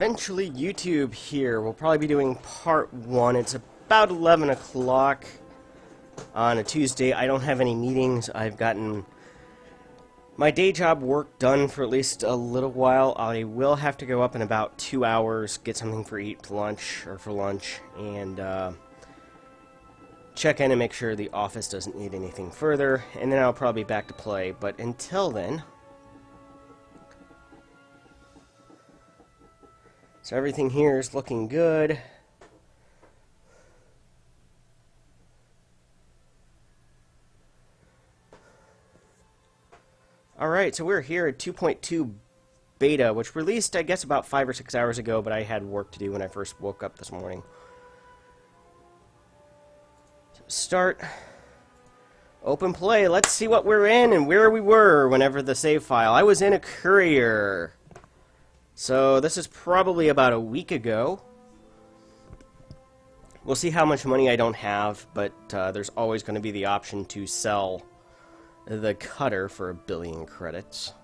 Eventually, YouTube here. We'll probably be doing part one. It's about 11 o'clock on a Tuesday. I don't have any meetings. I've gotten my day job work done for at least a little while. I will have to go up in about 2 hours, get something for lunch, and check in and make sure the office doesn't need anything further, and then I'll probably be back to play. But until then... So everything here is looking good. Alright, so we're here at 2.2 beta, which released, I guess, about 5 or 6 hours ago, but I had work to do when I first woke up this morning. So start. Open play. Let's see what we're in and where we were whenever the save file. I was in a courier. So this is probably about a week ago. We'll see how much money I don't have, but there's always going to be the option to sell the cutter for 1 billion credits.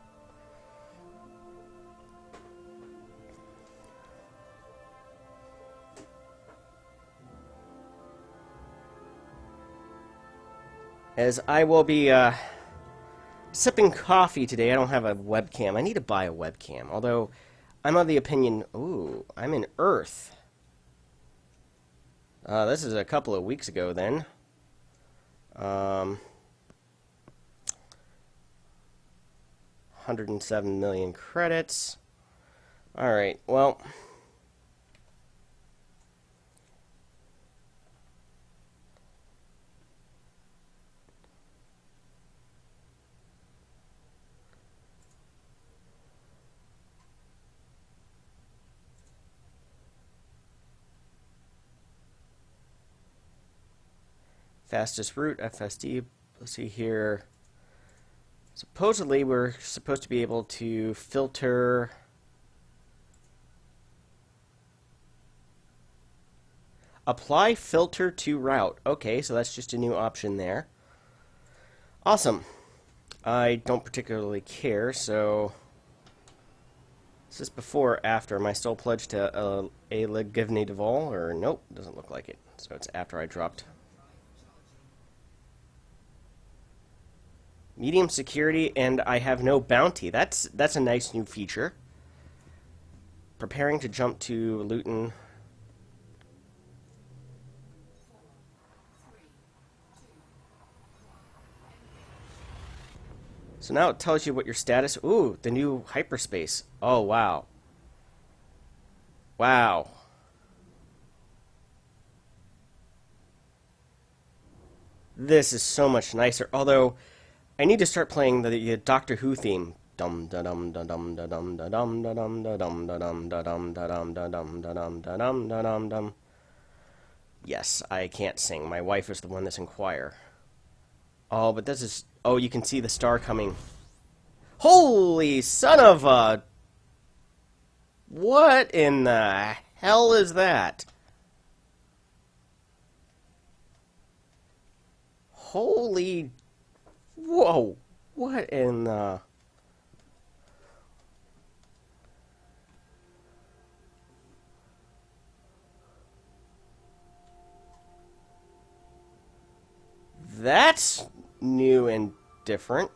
As I will be sipping coffee today, I don't have a webcam. I need to buy a webcam, although I'm of the opinion... Ooh, I'm in Earth. This is a couple of weeks ago, then. 107 million credits. Alright, well... Fastest route, FSD. Let's see here. Supposedly, we're supposed to be able to filter... Apply filter to route. Okay, so that's just a new option there. Awesome. I don't particularly care, so... Is this before or after? Am I still pledged to a Legivny Deval? Or nope, doesn't look like it. So it's after I dropped... Medium security, and I have no bounty. That's a nice new feature. Preparing to jump to Luton. So now it tells you what your status... Ooh, the new Hyperspace. Oh, wow. Wow. This is so much nicer. Although... I need to start playing the Doctor Who theme. Dum da dum da dum da dum da dum da dum da dum da dum da dum da dum da dum da dum da dum da dum dum. Yes, I can't sing. My wife is the one that's in choir. Oh, but this is... Oh, you can see the star coming. Holy son of a... What in the hell is that? Holy... Whoa! What in the... That's new and different.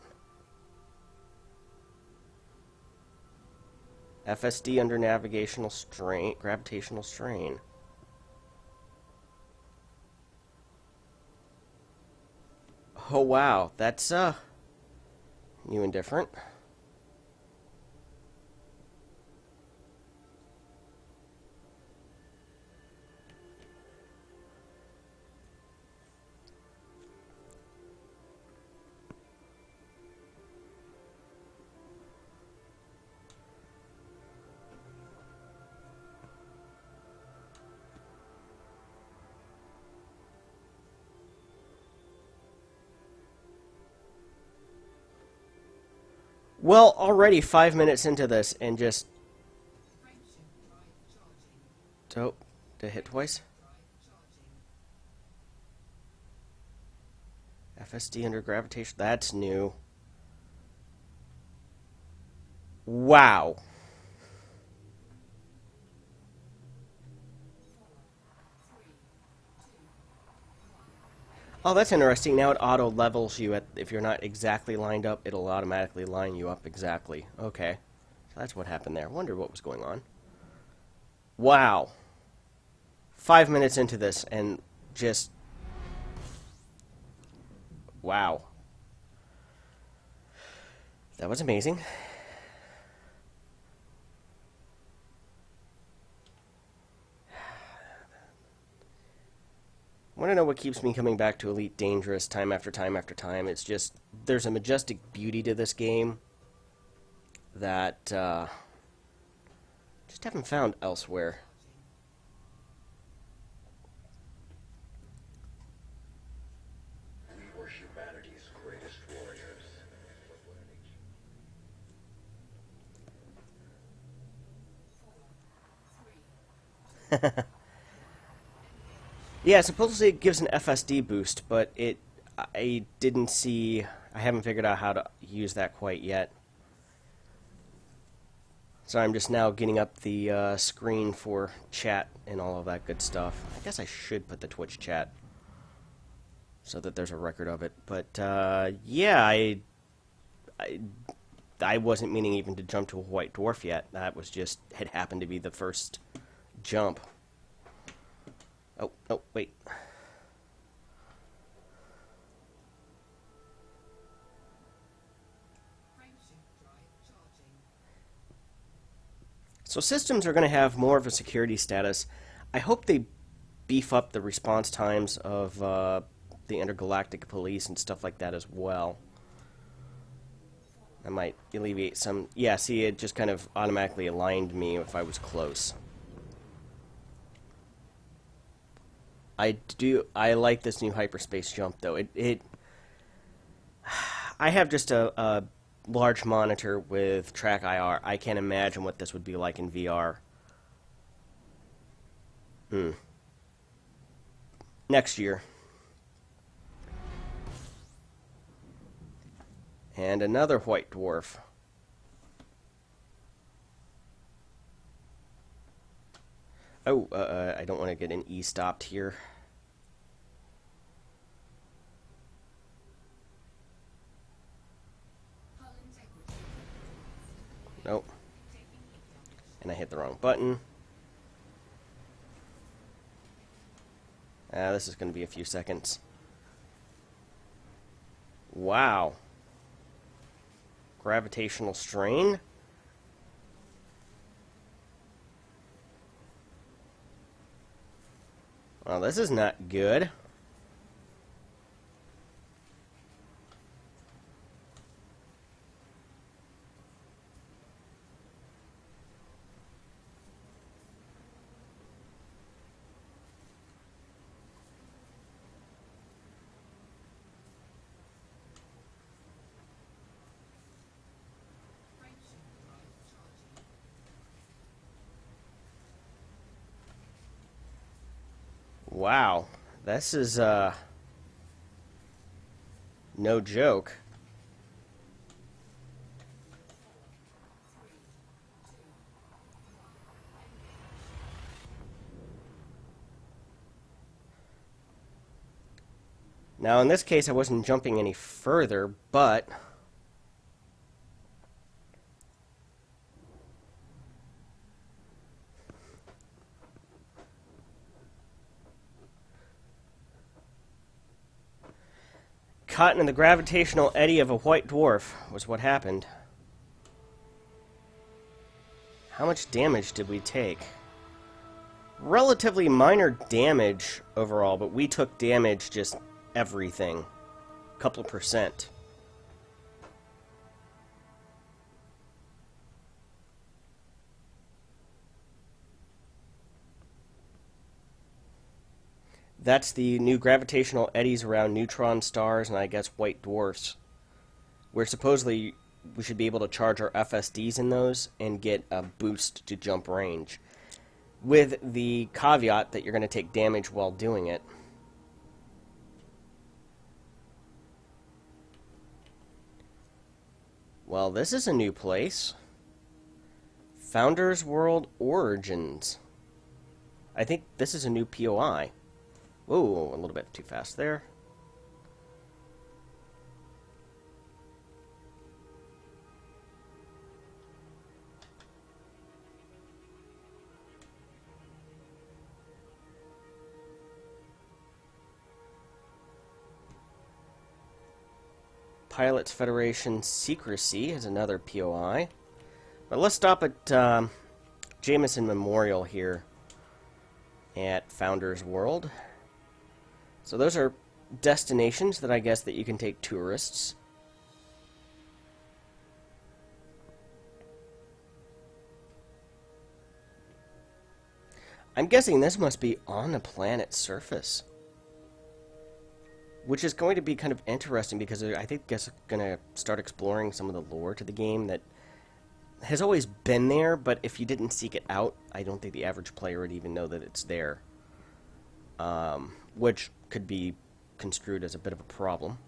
FSD under navigational strain, gravitational strain. Oh wow, that's new and different. Well, already 5 minutes into this, and just... Oh, did I hit twice? FSD under gravitation. That's new. Wow. Oh, that's interesting. Now it auto levels you at if you're not exactly lined up, it'll automatically line you up exactly. Okay. So that's what happened there. Wonder what was going on. Wow. 5 minutes into this and just wow. That was amazing. I want to know what keeps me coming back to Elite Dangerous time after time after time. It's just, there's a majestic beauty to this game that just haven't found elsewhere. We were humanity's greatest warriors. Yeah, supposedly it gives an FSD boost, but I didn't see, I haven't figured out how to use that quite yet. So I'm just now getting up the screen for chat and all of that good stuff. I guess I should put the Twitch chat so that there's a record of it. But yeah, I wasn't meaning even to jump to a white dwarf yet. That was just, it happened to be the first jump. Oh, wait. So systems are going to have more of a security status. I hope they beef up the response times of the intergalactic police and stuff like that as well. That might alleviate some... Yeah, see, it just kind of automatically aligned me if I was close. I like this new hyperspace jump, though. I have just a large monitor with track IR. I can't imagine what this would be like in VR. Next year. And another white dwarf. Oh, I don't want to get an E stopped here. Nope. And I hit the wrong button. This is going to be a few seconds. Wow. Gravitational strain? Well, this is not good. Wow, this is no joke. Now in this case I wasn't jumping any further, but caught in the gravitational eddy of a white dwarf was what happened. How much damage did we take? Relatively minor damage overall, but we took damage just everything. Couple percent. That's the new gravitational eddies around neutron stars and I guess white dwarfs. Where supposedly we should be able to charge our FSDs in those and get a boost to jump range. With the caveat that you're going to take damage while doing it. Well, this is a new place. Founders World Origins. I think this is a new POI. Whoa, a little bit too fast there. Pilots Federation Secrecy is another POI. But let's stop at Jameson Memorial here at Founders World. So those are destinations that I guess that you can take tourists. I'm guessing this must be on the planet's surface, which is going to be kind of interesting because I think it's going to start exploring some of the lore to the game that has always been there, but if you didn't seek it out, I don't think the average player would even know that it's there, which could be construed as a bit of a problem.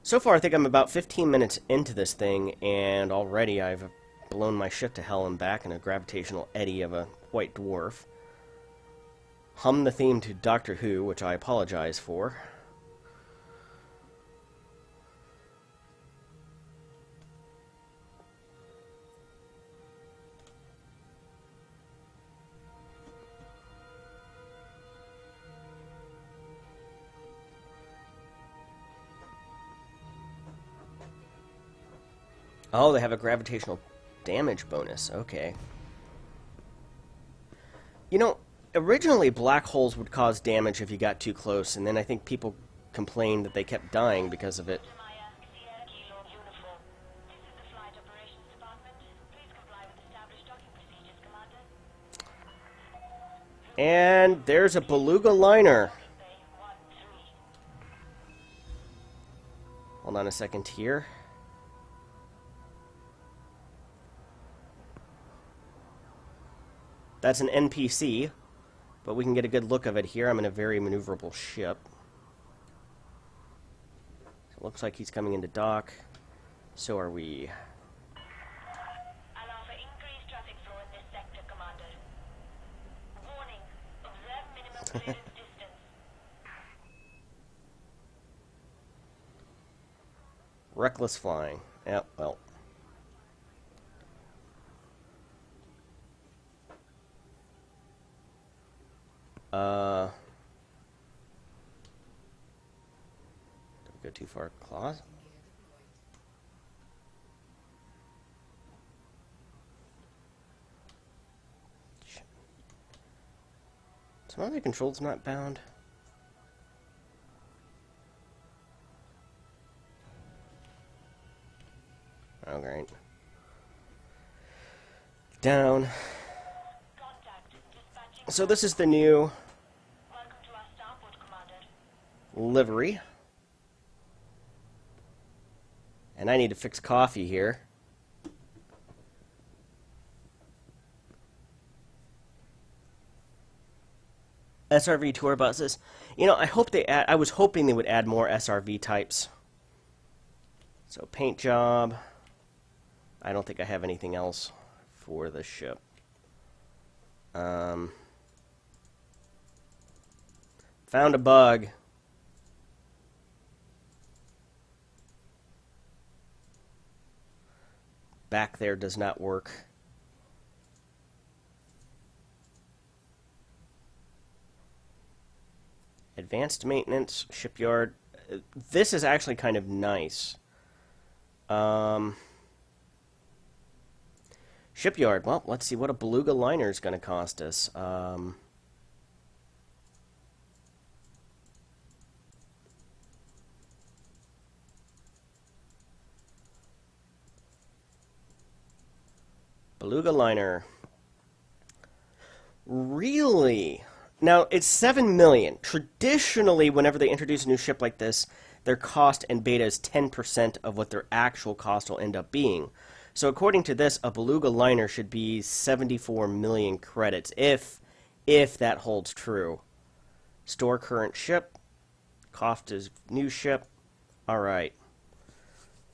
So far, I think I'm about 15 minutes into this thing, and already I've blown my ship to hell and back in a gravitational eddy of a white dwarf. Hum the theme to Doctor Who, which I apologize for. Oh, they have a gravitational damage bonus. Okay. You know, originally black holes would cause damage if you got too close, and then I think people complained that they kept dying because of it. And there's a Beluga liner. Hold on a second here. That's an NPC, but we can get a good look of it here. I'm in a very maneuverable ship. It looks like he's coming into dock. So are we. Allow for increased traffic flow in this sector, Commander. Warning, observe minimum clearance distance. Reckless flying. Yep, well. Did we go too far? Claws? Shit. Some of the controls not bound. Oh, great. Down. So this is the new Welcome to our starport, Commander. livery. And I need to fix coffee here. SRV tour buses. You know, I hope they add, I was hoping they would add more SRV types. So paint job. I don't think I have anything else for the ship. Found a bug. Back there does not work. Advanced maintenance, shipyard. This is actually kind of nice. Shipyard. Well, let's see what a Beluga liner is going to cost us. Beluga liner. Really? Now, it's 7 million. Traditionally, whenever they introduce a new ship like this, their cost and beta is 10% of what their actual cost will end up being. So according to this, a Beluga liner should be 74 million credits, if that holds true. Store current ship. Cost is new ship. Alright.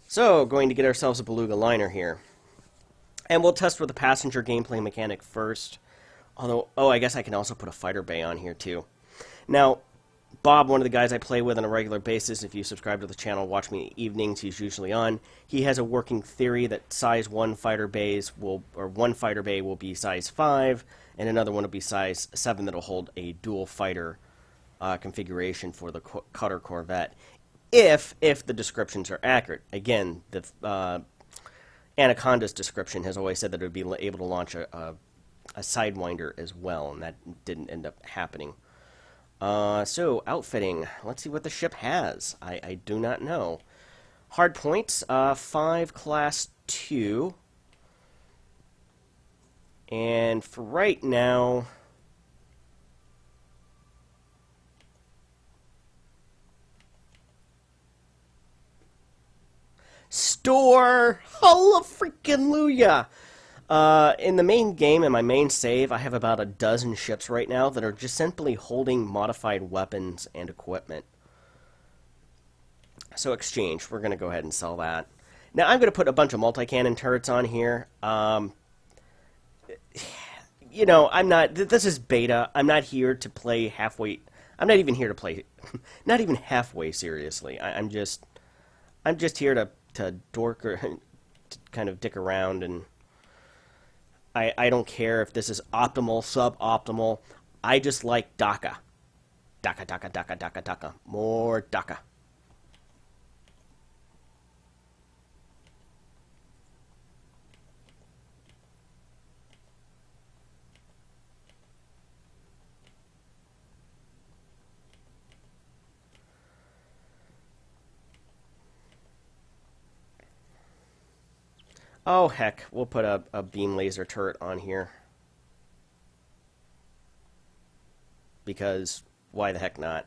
So, going to get ourselves a Beluga liner here. And we'll test with the passenger gameplay mechanic first. Although, oh, I guess I can also put a fighter bay on here too. Now, Bob, one of the guys I play with on a regular basis, if you subscribe to the channel, watch me in the evenings, he's usually on. He has a working theory that size 1 fighter bays will, or one fighter bay will be size 5, and another one will be size 7 that'll hold a dual fighter configuration for the cutter corvette. if the descriptions are accurate. Again, the Anaconda's description has always said that it would be able to launch a Sidewinder as well, and that didn't end up happening. So, outfitting. Let's see what the ship has. I do not know. Hard points, 5 class 2. And for right now... Store! Hallelujah! In the main game, in my main save, I have about a dozen ships right now that are just simply holding modified weapons and equipment. So exchange, we're going to go ahead and sell that. Now I'm going to put a bunch of multi-cannon turrets on here. You know, I'm not, this is beta. I'm not here to play halfway, I'm not even here to play, not even halfway seriously. I'm just here to dork or to kind of dick around, and I don't care if this is optimal, suboptimal. I just like DACA. DACA, DACA, DACA, DACA, DACA. More DACA. Oh, heck, we'll put a beam laser turret on here. Because, why the heck not?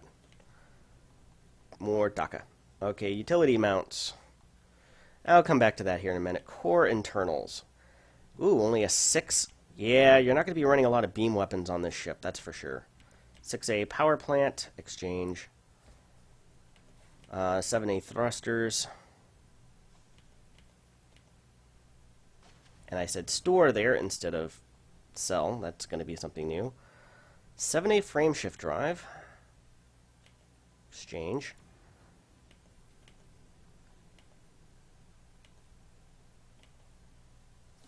More DACA. Okay, utility mounts. I'll come back to that here in a minute. Core internals. Ooh, only a 6. Yeah, you're not going to be running a lot of beam weapons on this ship, that's for sure. 6A power plant, exchange. 7A thrusters. And I said store there instead of sell. That's going to be something new. 7A frameshift drive. Exchange.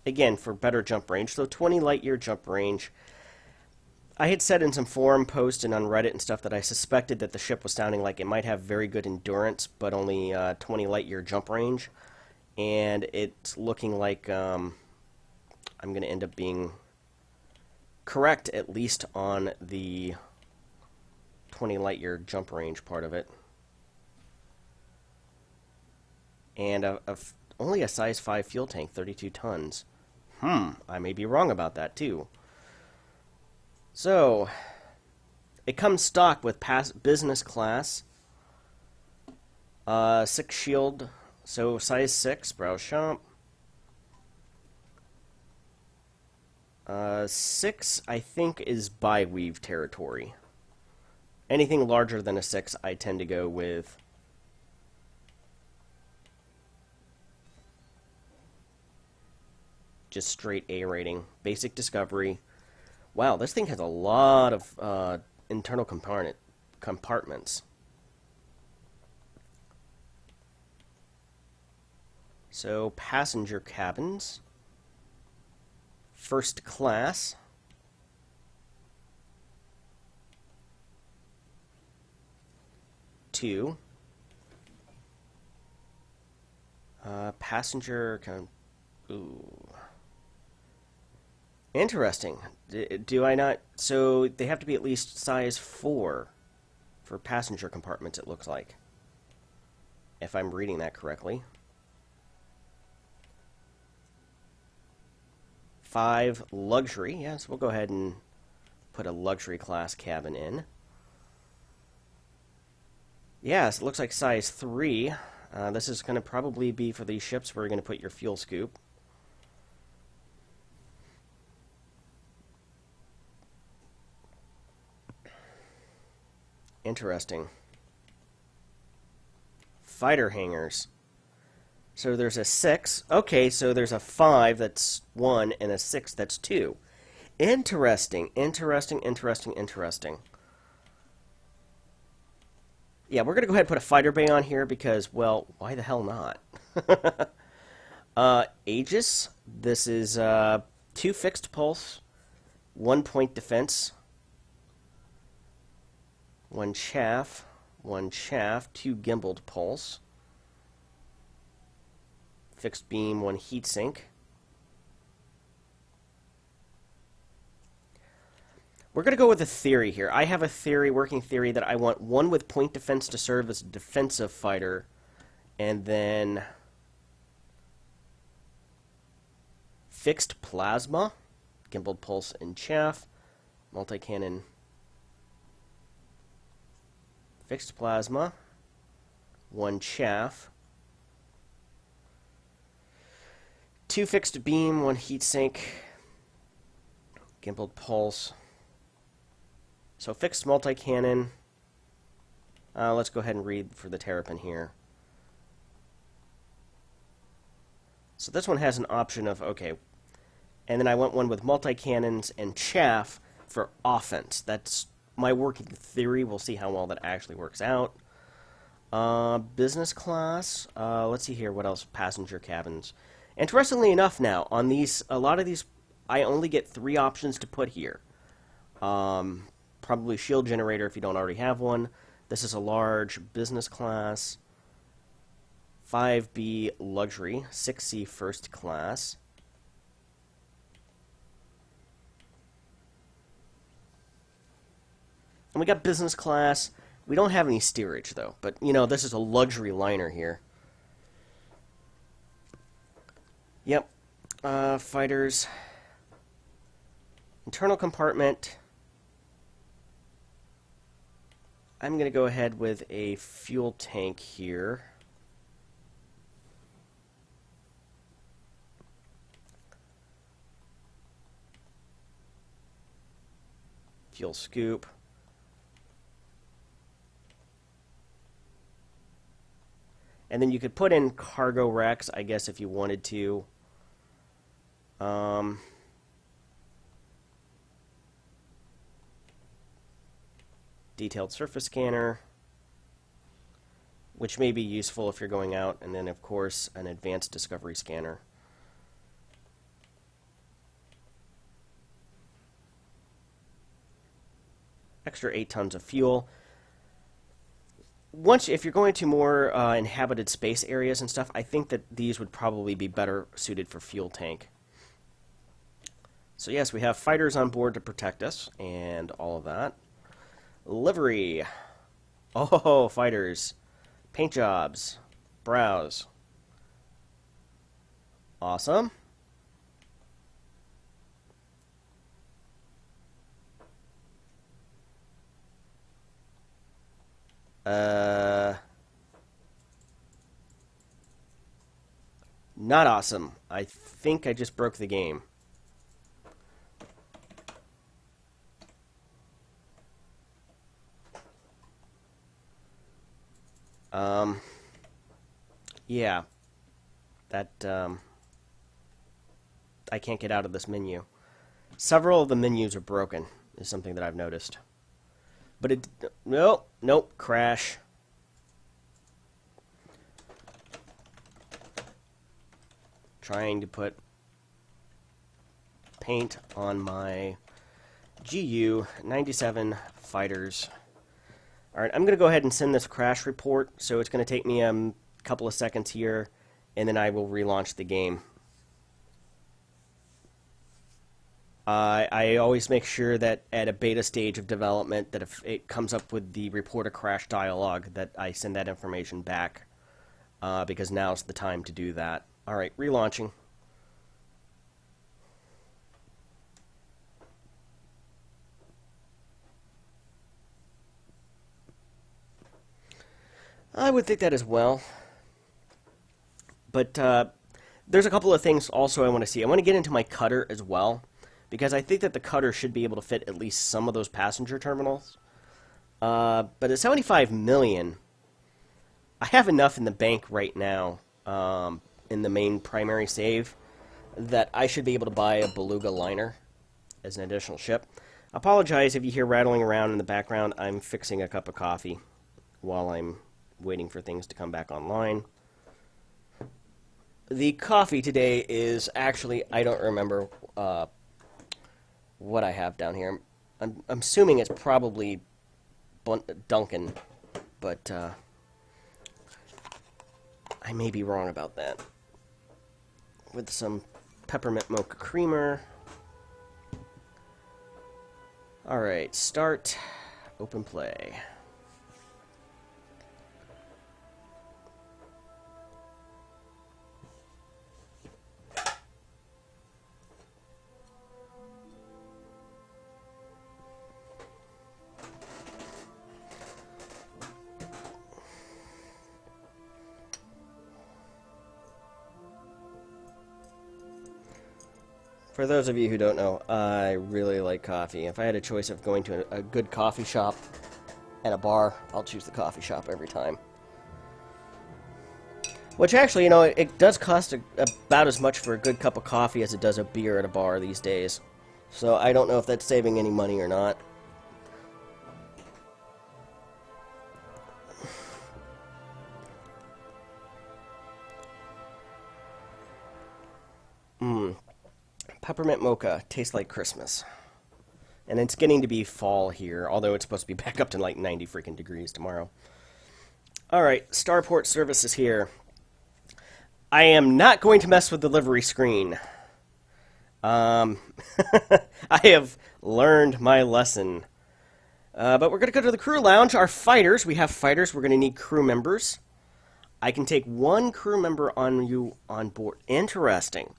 Again, for better jump range. So 20 light year jump range. I had said in some forum posts and on Reddit and stuff that I suspected that the ship was sounding like it might have very good endurance, but only 20 light year jump range. And it's looking like... I'm going to end up being correct, at least on the 20 light year jump range part of it. And only a size 5 fuel tank, 32 tons. I may be wrong about that too. So, it comes stock with business class, 6 shield, so size 6, browse shop. 6, I think, is bi-weave territory. Anything larger than a 6, I tend to go with just straight A rating. Basic discovery. Wow, this thing has a lot of internal compartments. So, passenger cabins. First class. Two. Passenger. Ooh. Interesting. Do I not? So they have to be at least size 4 for passenger compartments, it looks like. If I'm reading that correctly. 5 luxury. Yes, we'll go ahead and put a luxury class cabin in. Yes, it looks like size 3. This is going to probably be for these ships where you're going to put your fuel scoop. Interesting. Fighter hangars. So there's a 6. Okay, so there's a 5 that's 1 and a 6 that's 2. Interesting, interesting, interesting, interesting. Yeah, we're going to go ahead and put a fighter bay on here because, well, why the hell not? Aegis. This is 2 fixed pulse, 1 point defense, 1 chaff. 1 chaff, 2 gimbaled pulse, fixed beam, 1 heatsink. We're going to go with a theory here. I have a theory, working theory, that I want 1 with point defense to serve as a defensive fighter, and then fixed plasma, gimbaled pulse and chaff, multi-cannon, fixed plasma, 1 chaff, 2 fixed beam, 1 heatsink, gimbaled pulse. So fixed multi-cannon. Let's go ahead and read for the Terrapin here. So this one has an option of, okay, and then I want 1 with multi-cannons and chaff for offense. That's my working theory. We'll see how well that actually works out. Business class. Let's see here. What else? Passenger cabins. Interestingly enough now, on these, a lot of these, I only get 3 options to put here. Probably shield generator if you don't already have one. This is a large business class. 5B luxury. 6C first class. And we got business class. We don't have any steerage though, but you know, this is a luxury liner here. Yep. Fighters. Internal compartment. I'm going to go ahead with a fuel tank here. Fuel scoop. And then you could put in cargo racks, I guess, if you wanted to. Detailed surface scanner, which may be useful if you're going out, and then of course an advanced discovery scanner. Extra 8 tons of fuel. If you're going to more inhabited space areas and stuff, I think that these would probably be better suited for fuel tank. So yes, we have fighters on board to protect us and all of that. Livery. Oh, fighters. Paint jobs. Browse. Awesome. Not awesome. I think I just broke the game. Yeah. That, I can't get out of this menu. Several of the menus are broken, is something that I've noticed. But it... Nope, crash. Trying to put paint on my GU-97 fighters. Alright, I'm going to go ahead and send this crash report, so it's going to take me a couple of seconds here, and then I will relaunch the game. I always make sure that at a beta stage of development that if it comes up with the report a crash dialog that I send that information back, because now's the time to do that. Alright, relaunching. I would think that as well. But there's a couple of things also I want to see. I want to get into my cutter as well, because I think that the cutter should be able to fit at least some of those passenger terminals. But at 75 million, I have enough in the bank right now, in the main primary save, that I should be able to buy a Beluga liner as an additional ship. Apologize if you hear rattling around in the background. I'm fixing a cup of coffee while I'm waiting for things to come back online. The coffee today is actually, I don't remember what I have down here. I'm assuming it's probably Dunkin'. but I may be wrong about that. With some peppermint mocha creamer. Alright, start, open play. For those of you who don't know, I really like coffee. If I had a choice of going to a good coffee shop and a bar, I'll choose the coffee shop every time. Which actually, you know, it does cost about as much for a good cup of coffee as it does a beer at a bar these days. So I don't know if that's saving any money or not. Peppermint mocha tastes like Christmas. And it's getting to be fall here, although it's supposed to be back up to like 90 freaking degrees tomorrow. Alright, Starport service is here. I am not going to mess with the livery screen. I have learned my lesson. But we're going to go to the crew lounge. Our fighters, we have fighters, we're going to need crew members. I can take one crew member on board. Interesting.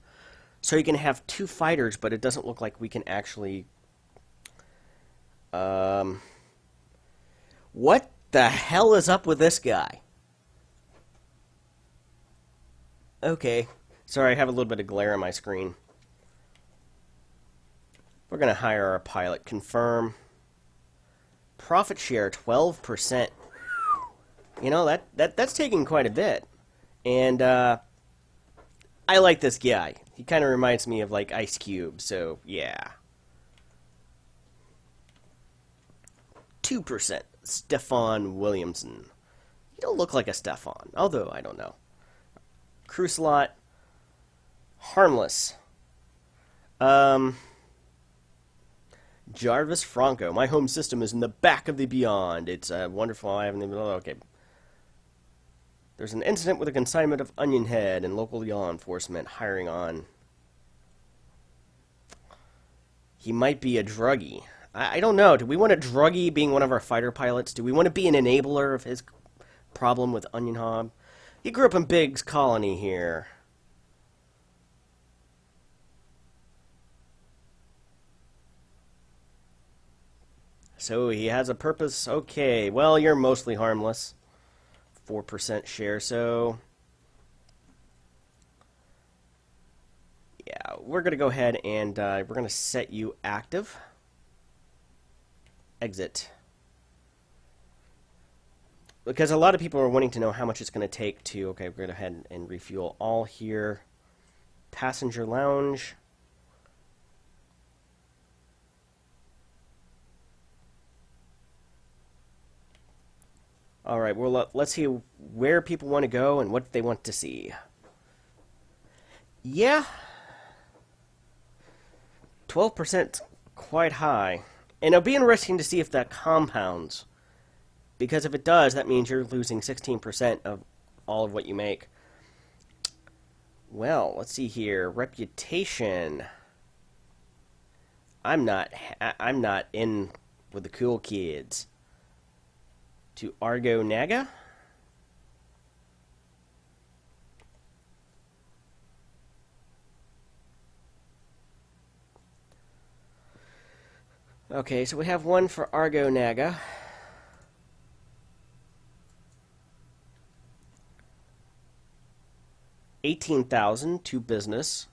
So you can have 2 fighters, but it doesn't look like we can actually... What the hell is up with this guy? Okay. Sorry, I have a little bit of glare on my screen. We're going to hire our pilot. Confirm. Profit share, 12%. You know, that's taking quite a bit. And, I like this guy. He kind of reminds me of, like, Ice Cube, so, yeah. 2%. Stefan Williamson. You don't look like a Stefan, although I don't know. Crew slot. Harmless. Jarvis Franco. My home system is in the back of the beyond. It's wonderful. I haven't even... Okay. There's an incident with a consignment of onion head and local law enforcement hiring on. He might be a druggie. I don't know. Do we want a druggie being one of our fighter pilots? Do we want to be an enabler of his problem with Onion Hob? He grew up in Biggs Colony here. So he has a purpose. Okay. Well, you're mostly harmless. 4% share, so... Yeah, we're going to go ahead and we're going to set you active. Exit. Because a lot of people are wanting to know how much it's going to take to... Okay, we're going to go ahead and refuel all here. Passenger lounge. Alright, well, let's see where people want to go and what they want to see. Yeah. 12% quite high. And it'll be interesting to see if that compounds. Because if it does, that means you're losing 16% of all of what you make. Well, let's see here. Reputation. I'm not in with the cool kids. To Argo Naga. Okay, so we have one for Argo Naga. $18,000 to business.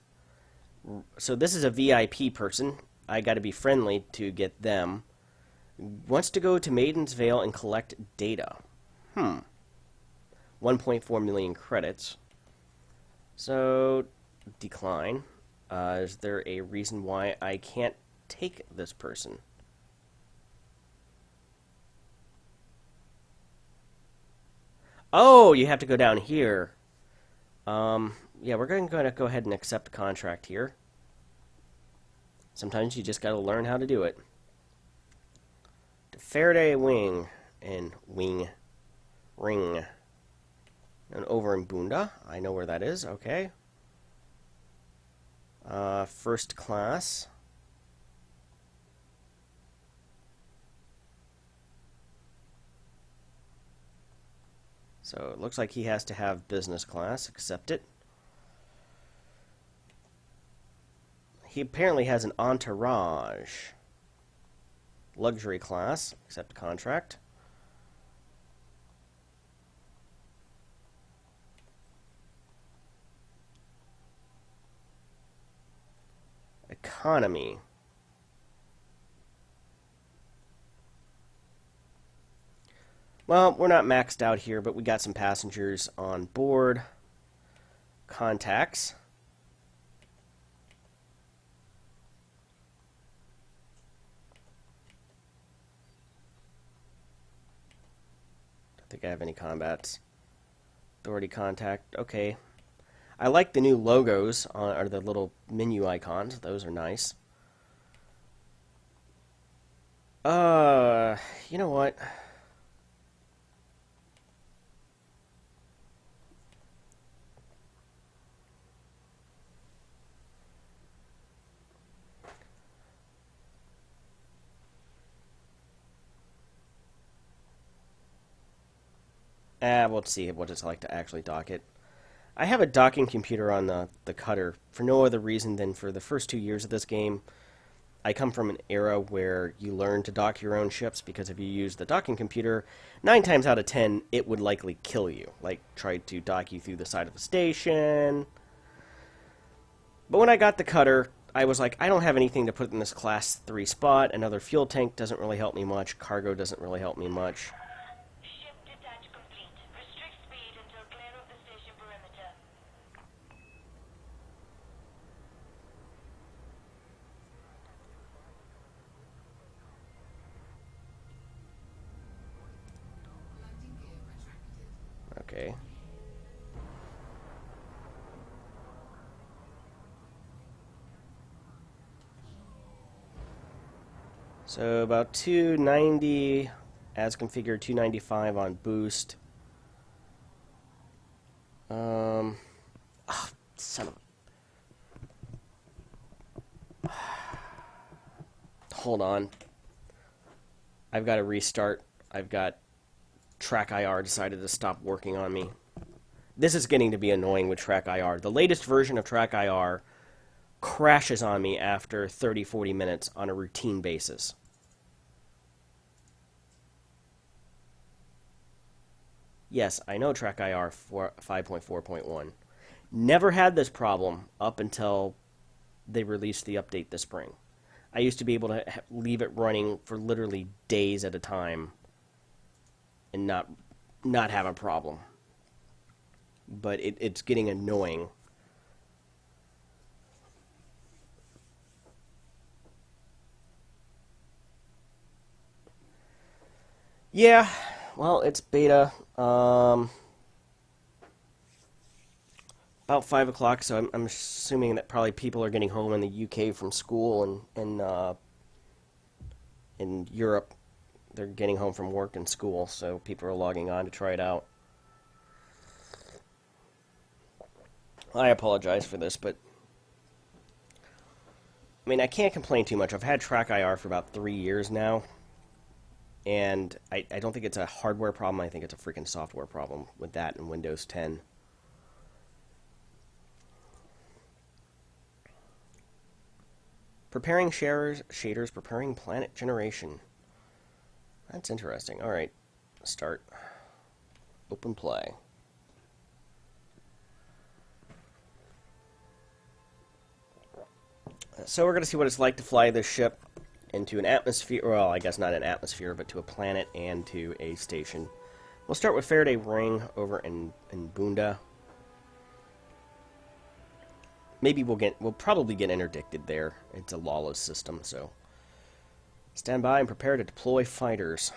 So this is a VIP person. I got to be friendly to get them. Wants to go to Maiden's Vale and collect data. 1.4 million credits. So, decline. Is there a reason why I can't take this person? Oh, you have to go down here. Yeah, we're going to go ahead and accept the contract here. Sometimes you just got to learn how to do it. Faraday Wing and Wing. Ring. And over in Bunda. I know where that is. Okay. First class. So it looks like he has to have business class. Accept it. He apparently has an entourage. Luxury class. Accept contract. Economy. Well, we're not maxed out here, but we got some passengers on board. Contacts. Don't think I have any combats. Authority contact. Okay. I like the new logos, or the little menu icons. Those are nice. You know what? We'll see what it's like to actually dock it. I have a docking computer on the cutter for no other reason than for the first 2 years of this game. I come from an era where you learn to dock your own ships, because if you use the docking computer, 9 times out of 10, it would likely kill you. Like, try to dock you through the side of a station. But when I got the cutter, I was like, I don't have anything to put in this class 3 spot. Another fuel tank doesn't really help me much. Cargo doesn't really help me much. Ship detach complete. Restrict speed until clear of the station perimeter. Okay. So about 290 as configured, 295 on boost. Son of a... Hold on. I've got to restart. I've got Track IR decided to stop working on me. This is getting to be annoying with Track IR. The latest version of Track IR crashes on me after 30-40 minutes on a routine basis. Yes, I know Track IR 5.4.1. Never had this problem up until they released the update this spring. I used to be able to leave it running for literally days at a time and not have a problem. But it's getting annoying. Yeah, well, it's beta. About 5 o'clock, so I'm assuming that probably people are getting home in the UK from school, and in Europe they're getting home from work and school, so people are logging on to try it out. I apologize for this, but I mean, I can't complain too much. I've had Track IR for about 3 years now, and I don't think it's a hardware problem. I think it's a freaking software problem with that and Windows 10. Preparing shaders, preparing planet generation. That's interesting. All right, start. Open play. So we're going to see what it's like to fly this ship into an atmosphere. Well, I guess not an atmosphere, but to a planet and to a station. We'll start with Faraday Ring over in Bunda. Maybe we'll probably get interdicted there. It's a lawless system, so stand by and prepare to deploy fighters.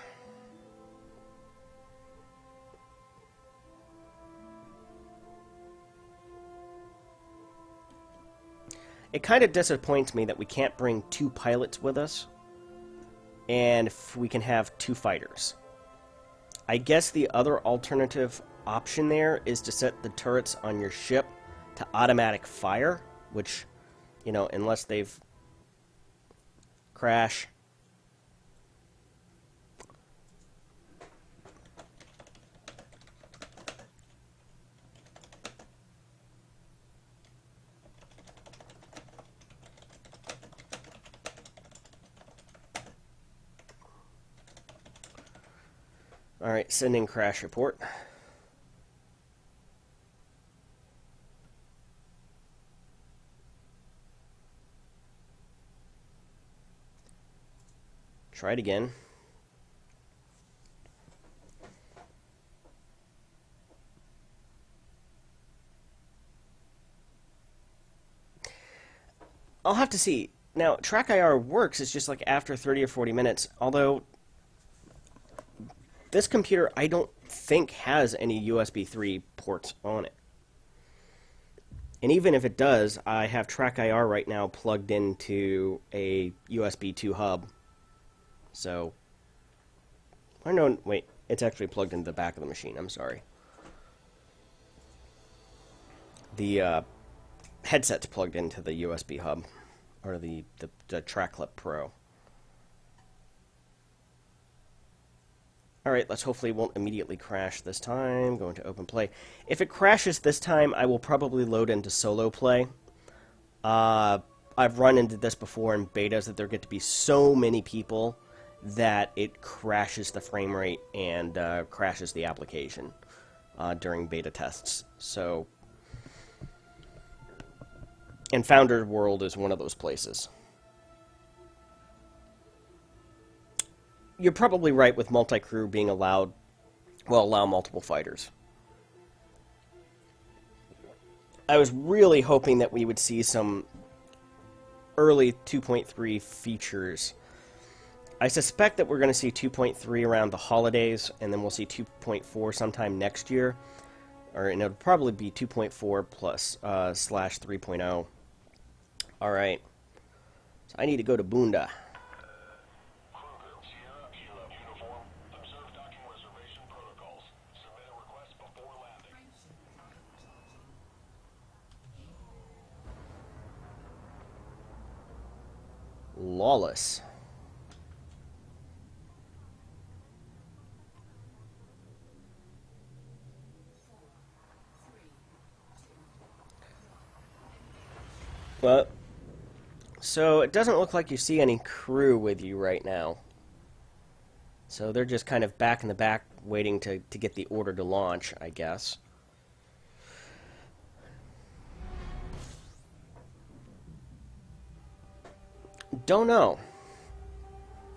It kind of disappoints me that we can't bring 2 pilots with us, and if we can have 2 fighters. I guess the other alternative option there is to set the turrets on your ship to automatic fire, which, you know, unless they've crash. Alright, sending crash report. Try it again. I'll have to see. Now, track IR works, it's just like after 30 or 40 minutes, although this computer, I don't think, has any USB 3 ports on it. And even if it does, I have track IR right now plugged into a USB 2 hub. So, or no, wait, it's actually plugged into the back of the machine, I'm sorry. The headset's plugged into the USB hub, or the Track Clip Pro. Alright, let's hopefully it won't immediately crash this time. Going to open play. If it crashes this time, I will probably load into solo play. I've run into this before in betas, that there get to be so many people that it crashes the frame rate and crashes the application during beta tests. So, and Founder World is one of those places. You're probably right with multi-crew being allowed, well, allow multiple fighters. I was really hoping that we would see some early 2.3 features. I suspect that we're going to see 2.3 around the holidays, and then we'll see 2.4 sometime next year. And it'll probably be 2.4 plus slash 3.0. Alright. So I need to go to Bunda. Lawless. Well, so it doesn't look like you see any crew with you right now. So they're just kind of back in the back waiting to get the order to launch, I guess. Don't know.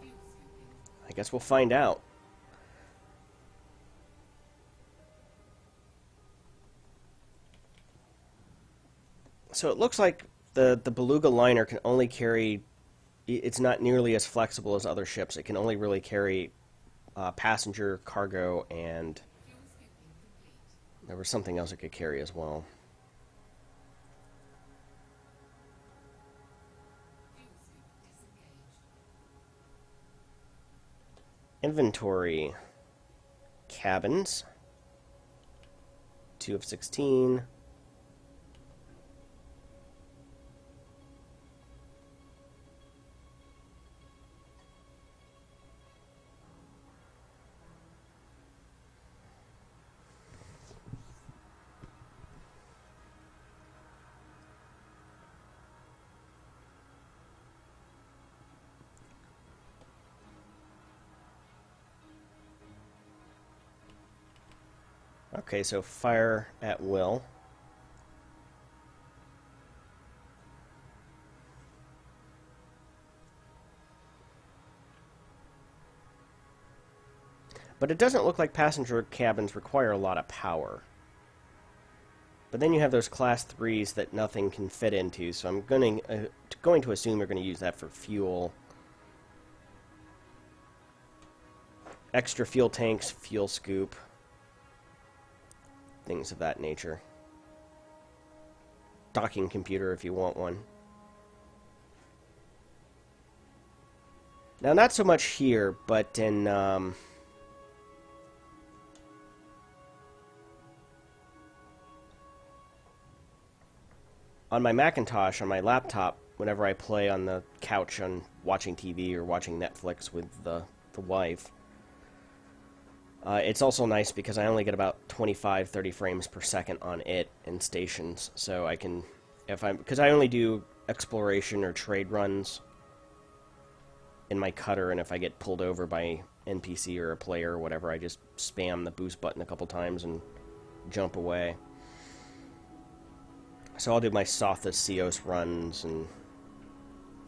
I guess we'll find out. So it looks like the Beluga liner can only carry... It's not nearly as flexible as other ships. It can only really carry passenger, cargo, and... There was something else it could carry as well. Inventory. Cabins. 2 of 16. Okay, so fire at will. But it doesn't look like passenger cabins require a lot of power. But then you have those class 3s that nothing can fit into, so I'm going to assume you're going to use that for fuel. Extra fuel tanks, fuel scoop. Things of that nature. Docking computer if you want one. Now, not so much here, but in on my Macintosh, on my laptop, whenever I play on the couch on watching TV or watching Netflix with the wife, it's also nice because I only get about 25, 30 frames per second on it in stations, so I can, because I only do exploration or trade runs in my cutter, and if I get pulled over by NPC or a player or whatever, I just spam the boost button a couple times and jump away. So I'll do my softest Ceos runs and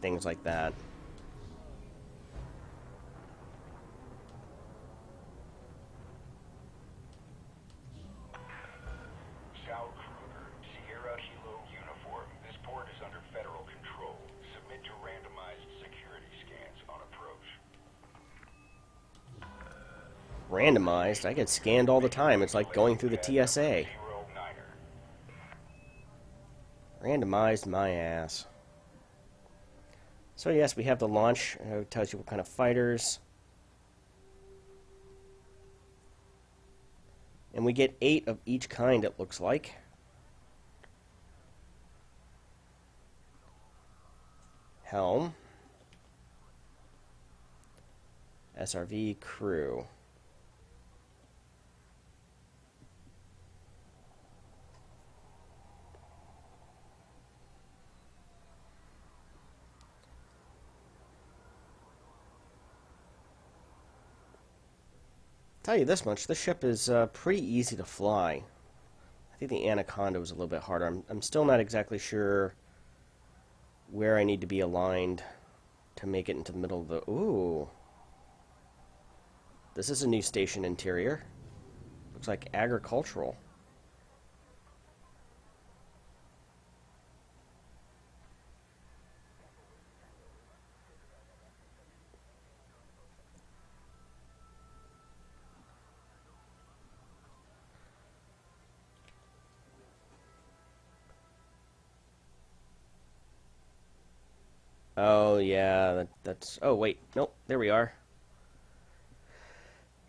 things like that. South Kruger, Sierra Kilo Uniform. This port is under federal control. Submit to randomized security scans on approach. Randomized? I get scanned all the time. It's like going through the TSA. 09er. Randomized my ass. So yes, we have the launch. It tells you what kind of fighters. And we get 8 of each kind, it looks like. Helm. SRV crew. Tell you this much, this ship is pretty easy to fly. I think the Anaconda was a little bit harder. I'm still not exactly sure where I need to be aligned to make it into the middle of the... Ooh. This is a new station interior. Looks like agricultural. Oh, yeah, that's... Oh, wait. Nope, there we are.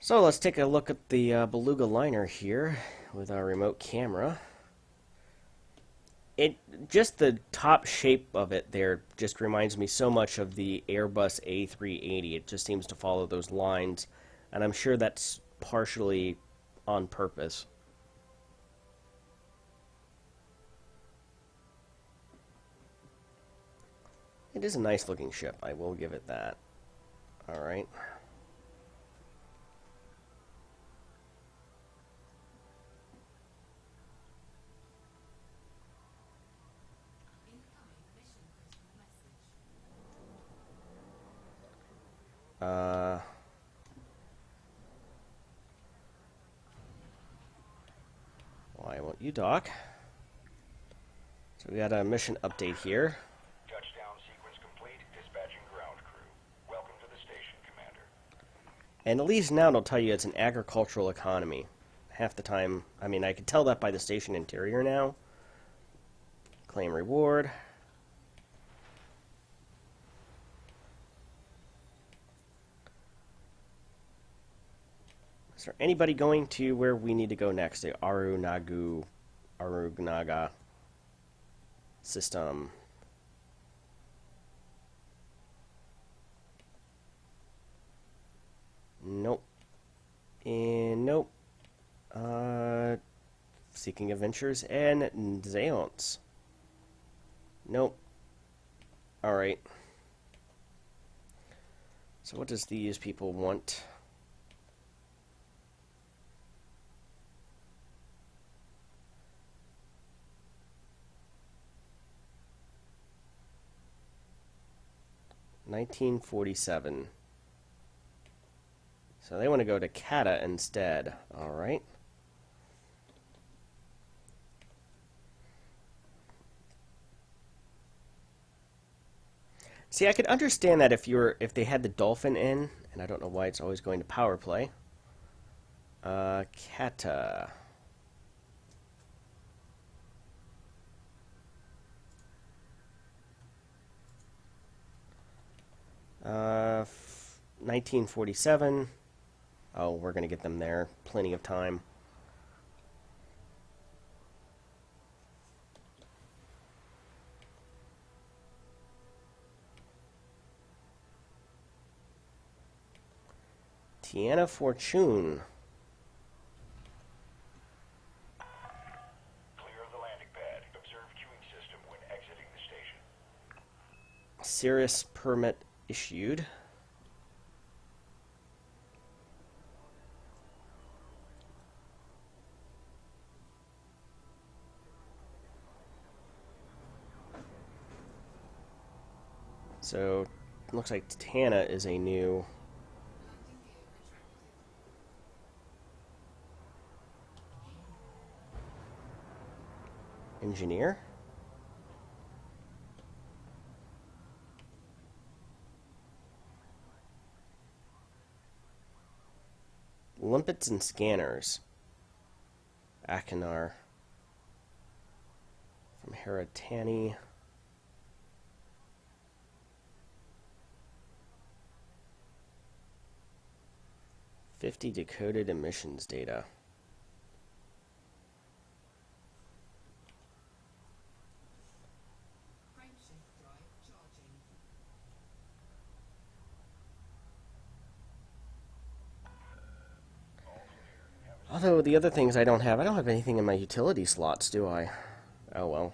So, let's take a look at the Beluga liner here with our remote camera. Just the top shape of it there just reminds me so much of the Airbus A380. It just seems to follow those lines, and I'm sure that's partially on purpose. It is a nice looking ship, I will give it that. Alright. Why won't you dock? So we got a mission update here. Touchdown sequence complete. Dispatching ground crew. Welcome to the station, Commander. And at least now it'll tell you it's an agricultural economy. Half the time, I mean, I can tell that by the station interior now. Claim reward. Is there anybody going to where we need to go next? The Arugnaga system. Nope. And nope. Seeking Adventures and Zeons. Nope. Alright. So what does these people want? $1947. So they want to go to Kata instead. Alright. See, I could understand that if they had the Dolphin in, and I don't know why it's always going to Powerplay. Kata. Uh, 1947. Oh, we're going to get them there. Plenty of time. Tiana Fortune. Clear of the landing pad. Observe queuing system when exiting the station. Cirrus permit issued. So, looks like Tana is a new engineer. Limpets and scanners. Akinar. From Heratani. "50 decoded emissions data." Although the other things I don't have anything in my utility slots, do I? Oh well.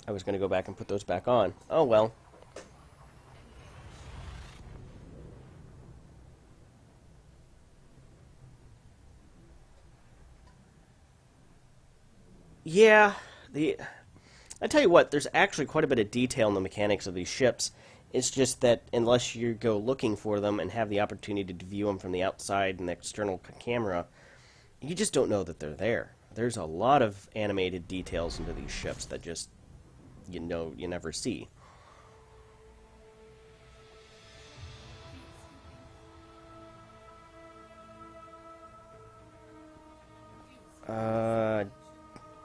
I was going to go back and put those back on. Oh well. Yeah, I tell you what, there's actually quite a bit of detail in the mechanics of these ships. It's just that unless you go looking for them and have the opportunity to view them from the outside and the external camera, you just don't know that they're there. There's a lot of animated details into these ships that just, you never see.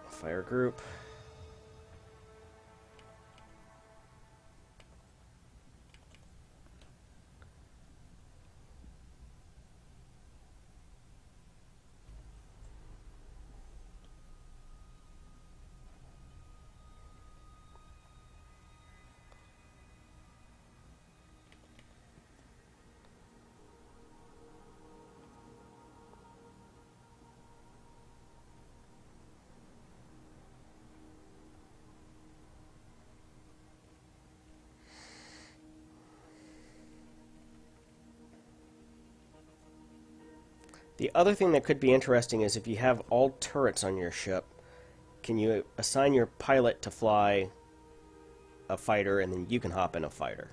Fire group. The other thing that could be interesting is if you have all turrets on your ship, can you assign your pilot to fly a fighter and then you can hop in a fighter?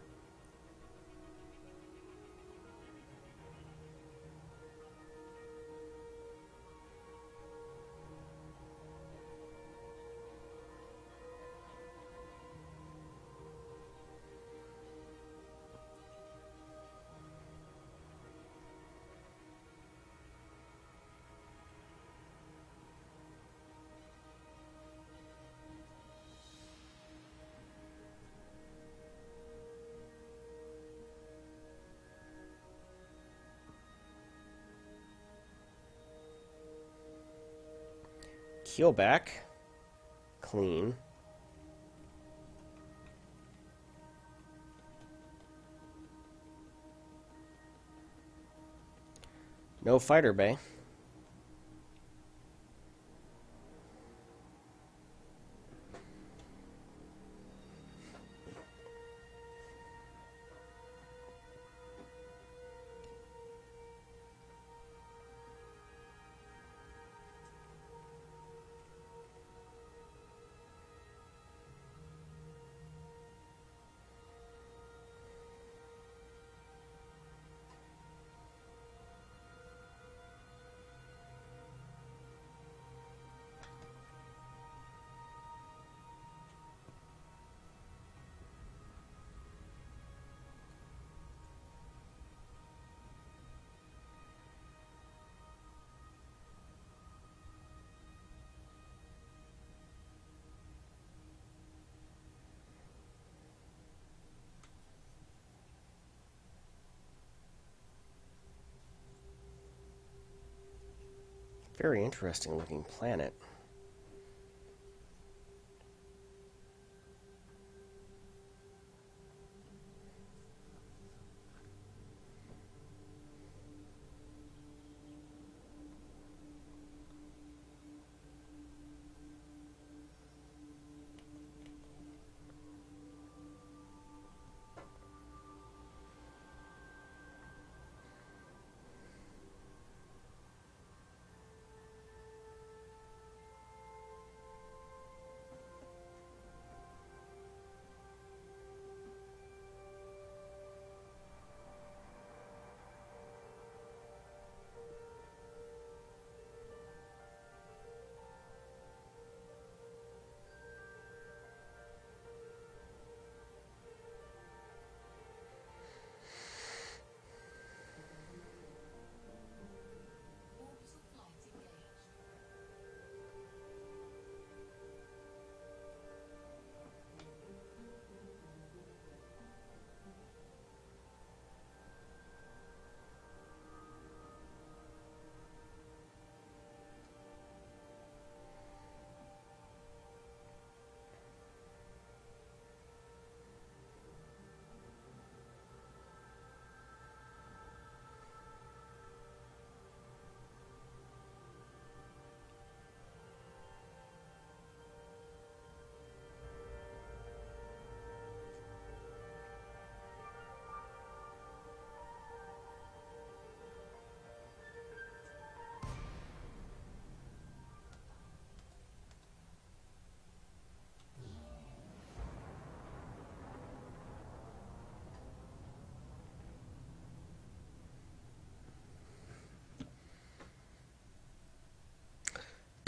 Keel back. Clean. No fighter bay. Very interesting looking planet.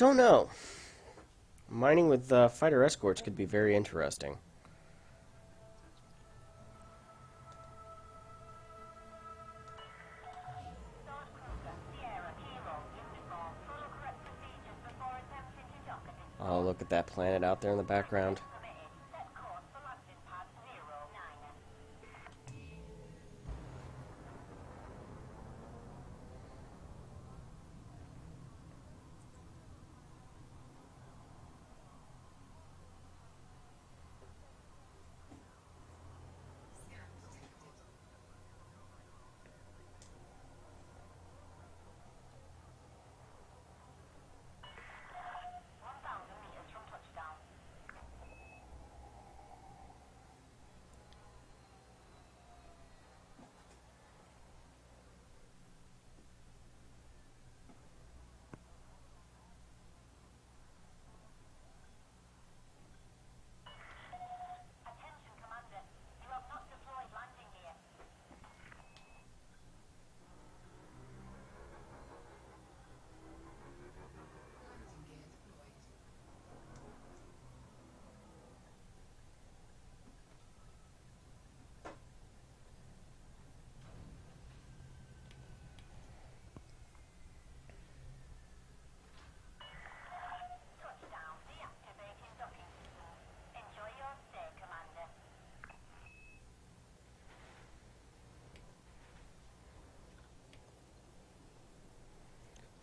Don't know. Mining with fighter escorts could be very interesting. Oh, look at that planet out there in the background.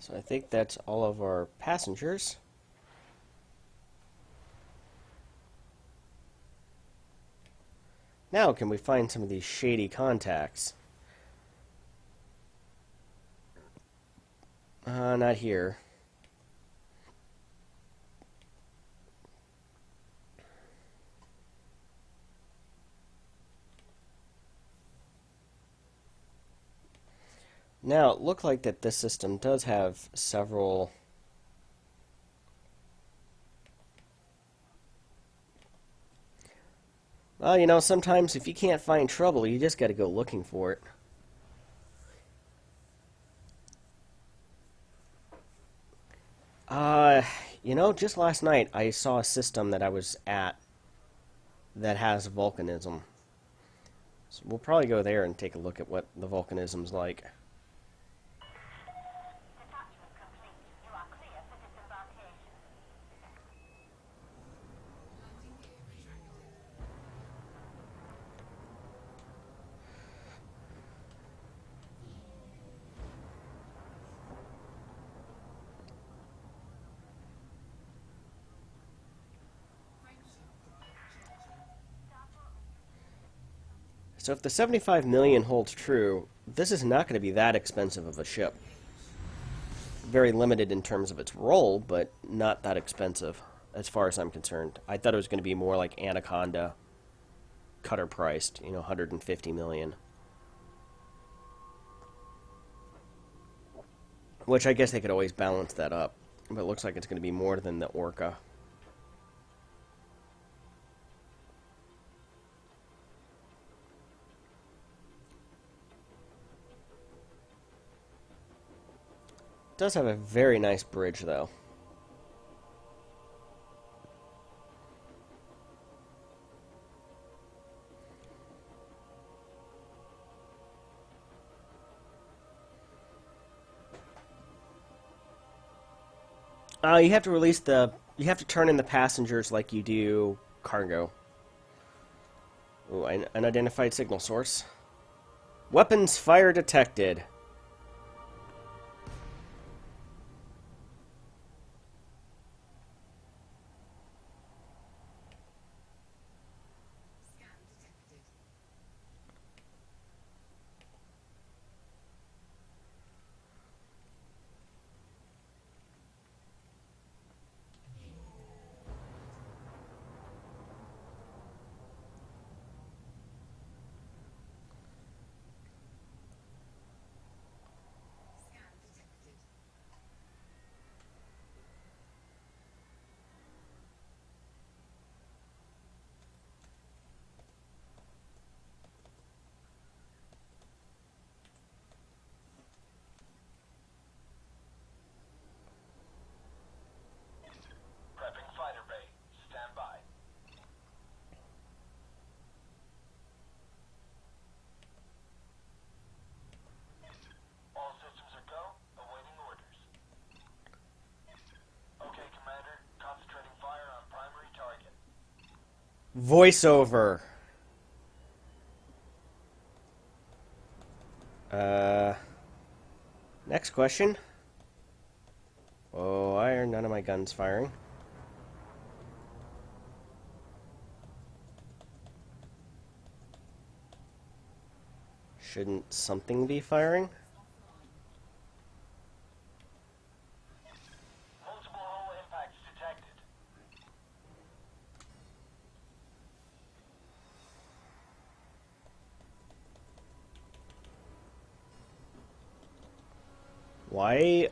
So I think that's all of our passengers. Now can we find some of these shady contacts? Not here. Now, it looked like that this system does have several well, you know, sometimes if you can't find trouble, you just got to go looking for it. Uh, you know, just last night I saw a system that I was at that has volcanism. So we'll probably go there and take a look at what the volcanism's like. So if the 75 million holds true, this is not going to be that expensive of a ship. Very limited in terms of its role, but not that expensive as far as I'm concerned. I thought it was going to be more like Anaconda, cutter priced, you know, 150 million. Which I guess they could always balance that up. But it looks like it's going to be more than the Orca. It does have a very nice bridge, though. You have to release the... You have to turn in the passengers like you do cargo. Ooh, an unidentified signal source. Weapons fire detected. Voiceover. Next question. Oh, why are none of my guns firing? Shouldn't something be firing? Multiple hull impacts detected. Why?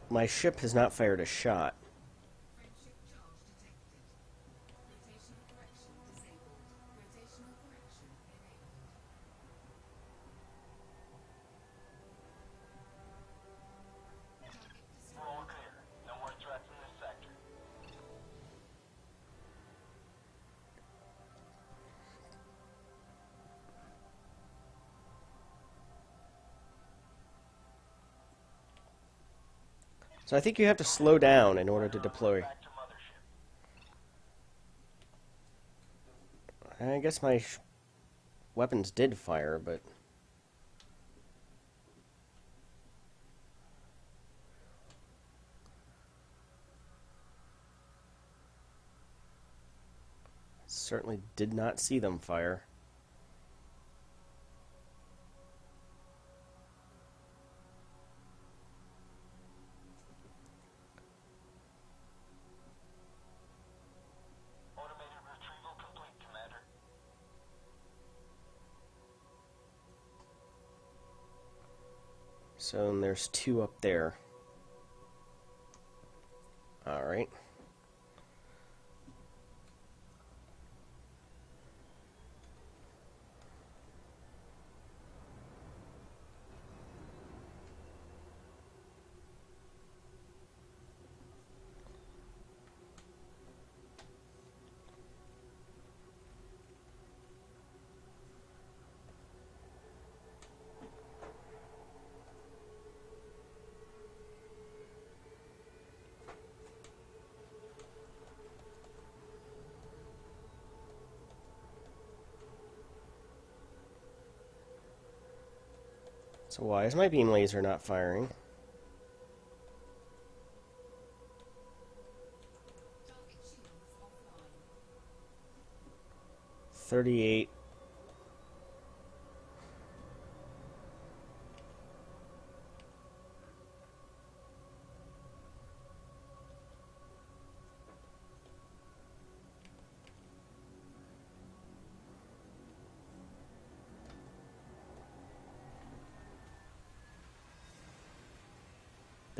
My ship has not fired a shot. Friendship charge detected. Rotational correction disabled. Rotational correction enabled. Target We're all destroyed. clear. No more threats in this sector. So I think you have to slow down in order to deploy. Back to mothership. I guess my weapons did fire, but... certainly did not see them fire. Automated retrieval complete, Commander. So and there's two up there. Alright. So why is my beam laser not firing? Target shields offline. 38.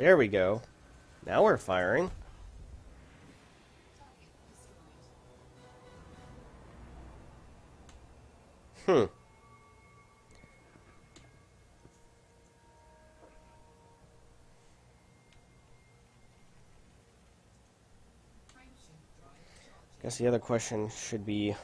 There we go. Now we're firing. Target destroyed. Hmm. Frameshift drive charging. Guess the other question should be...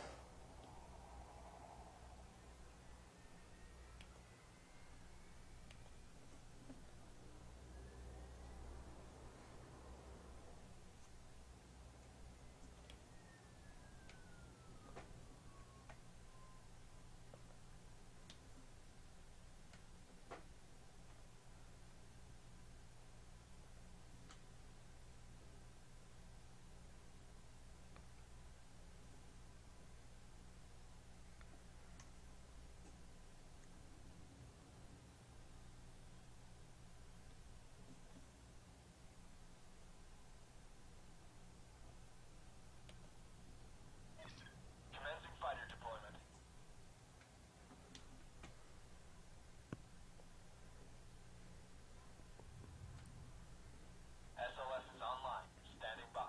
Commencing fighter deployment. SLS is online. Standing by.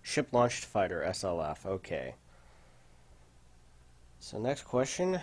Ship launched fighter, SLF. Okay. So next question.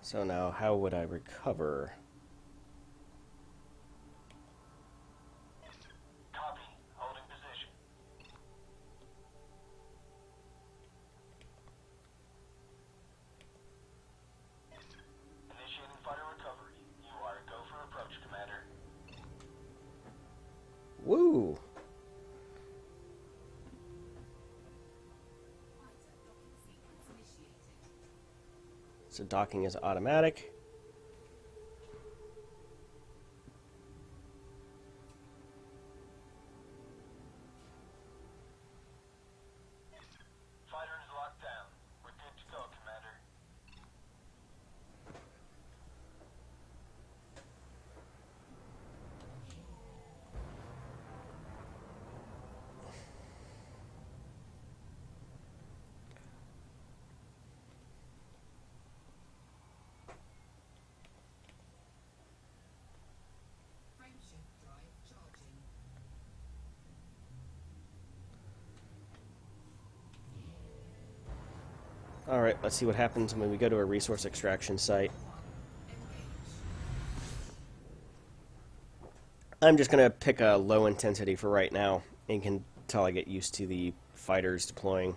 So now, how would I recover? Copy. Holding position. Initiating fighter recovery. You are a go for approach, Commander. Woo! Fighter docking sequence initiated. So docking is automatic. Fighter is locked down. We're good to go, Commander. Frameshift drive charging. Alright, let's see what happens when we go to a resource extraction site. I'm just going to pick a low intensity for right now until I get used to the fighters deploying.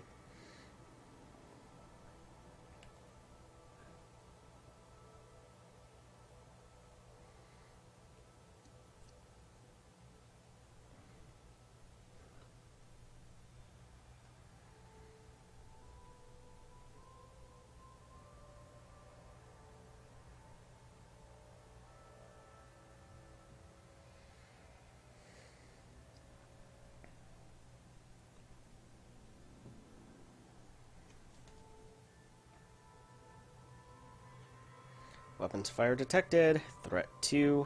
Weapons fire detected. Threat 2.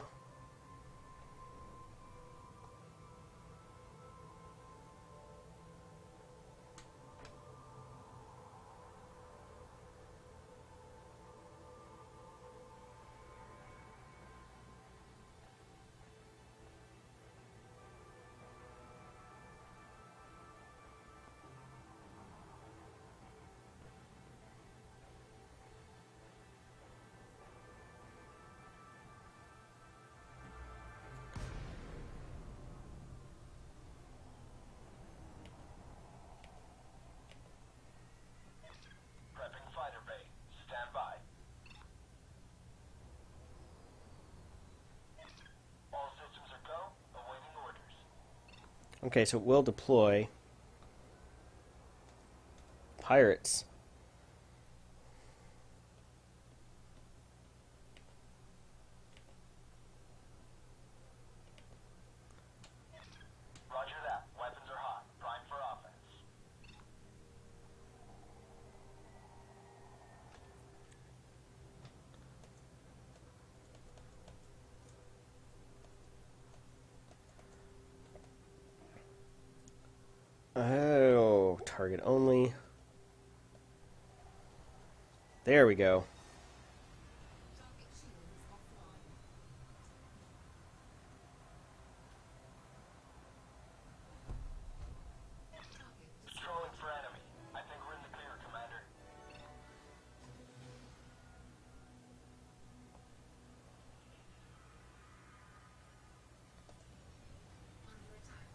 Prepping fighter bay. Stand by. All systems are go. Awaiting orders. Okay, so we'll deploy pirates. Roger that. Weapons are hot. Prime for offense. Oh, target only. There we go. Target shields offline. Target Patrolling for enemy. I think we're in the clear, Commander. under attack.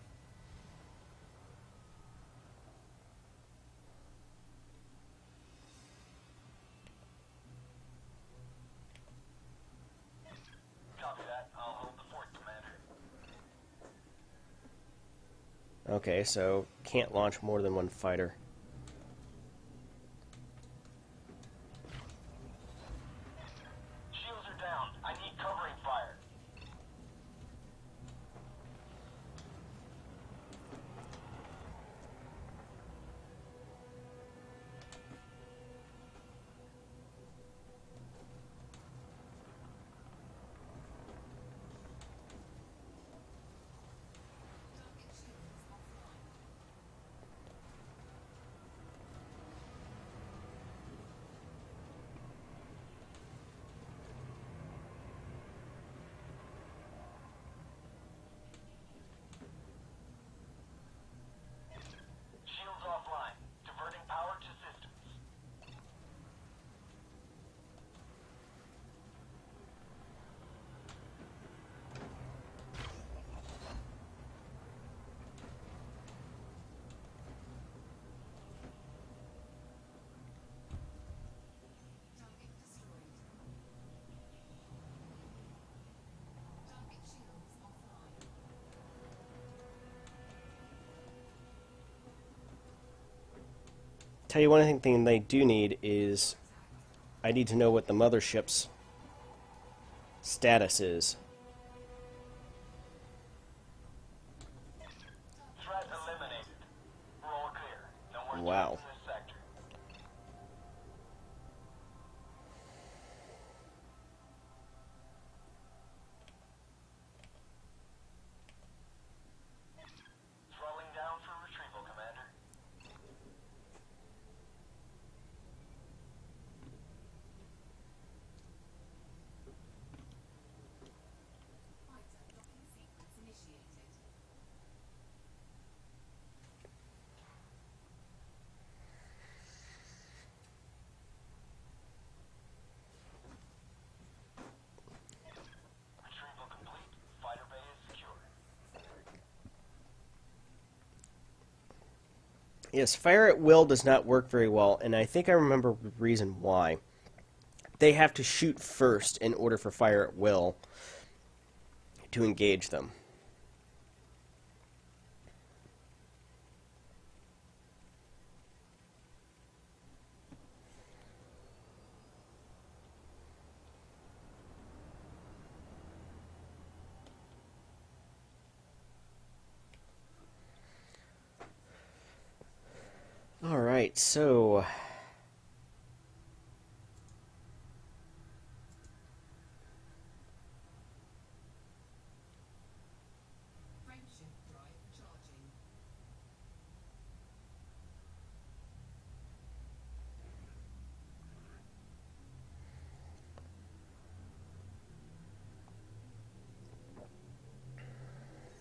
Copy that. I'll hold the fort, Commander. Okay, so can't launch more than one fighter. Shields are down. I need covering fire. Target shields offline. Tell you one thing they do need is I need to know what the mothership's status is. Threat eliminated. We're all clear. No more Wow. threats in this sector. Throttling down for retrieval, Commander. Fighter docking sequence initiated. Retrieval complete. Fighter bay is secure. Yes, fire at will does not work very well, and I think I remember the reason why. They have to shoot first in order for fire at will to engage them. Alright, so Frameshift drive charging.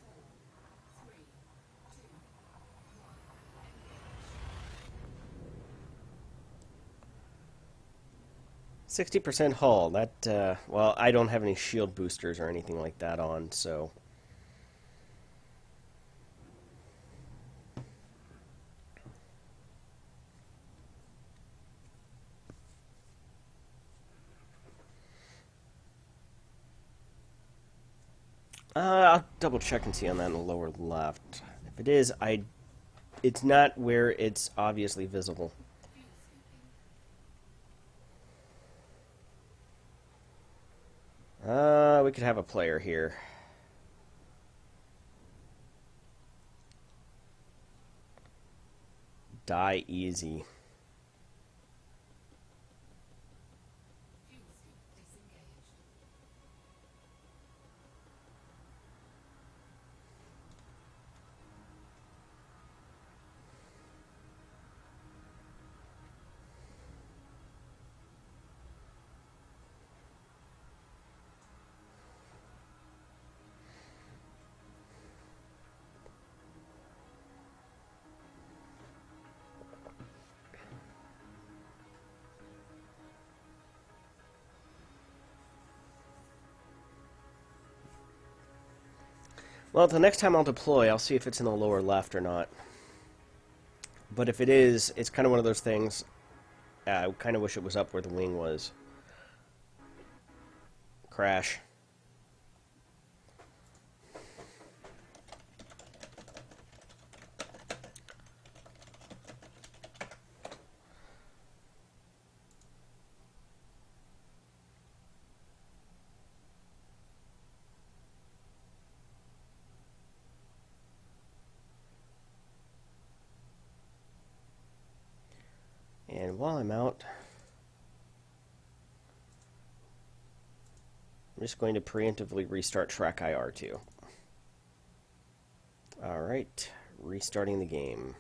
Four, three, two, one. Engage. 60% hull. That, well, I don't have any shield boosters or anything like that on, so. I'll double check and see on that in the lower left. If it is, it's not where it's obviously visible. Fuel scooping. We could have a player here. Die easy. Fuel scoop disengaged. Well, the next time I'll deploy, I'll see if it's in the lower left or not. But if it is, it's kind of one of those things. I kind of wish it was up where the wing was. Crash. And while I'm out, I'm just going to preemptively restart Track IR2. Alright, restarting the game.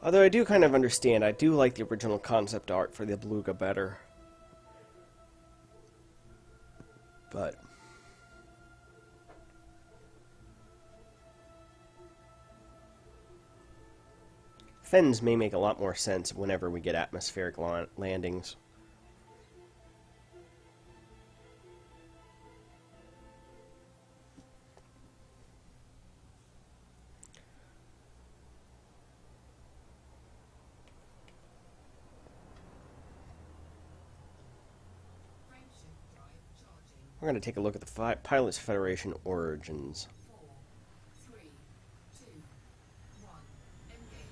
Although I do kind of understand, I do like the original concept art for the Beluga better. But Fens may make a lot more sense whenever we get atmospheric landings. Frameshift drive charging. We're going to take a look at the Pilots Federation origins. 4, 3, 2, 1. Engage.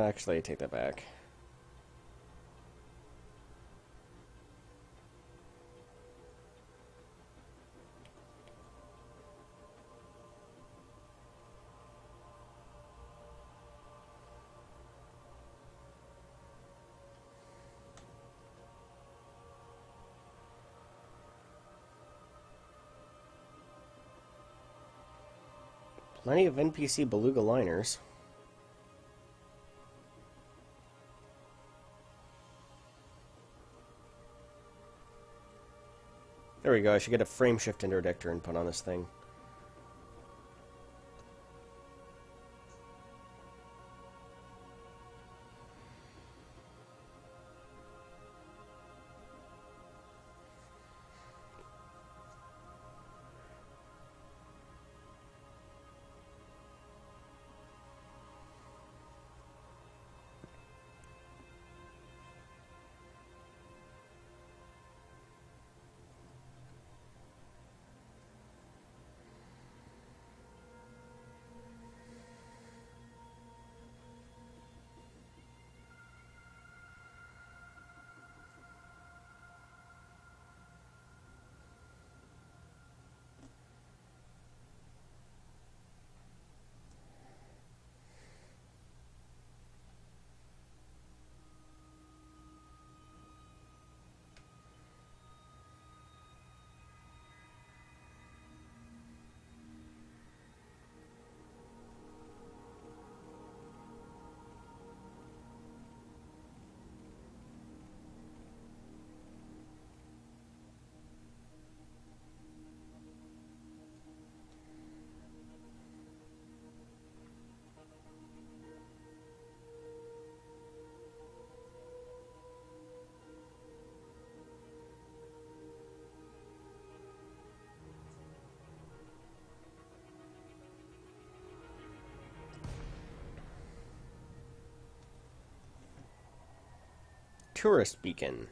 Actually, I take that back. Plenty of NPC Beluga liners. There we go, I should get a frameshift interdictor and put on this thing. Tourist beacon.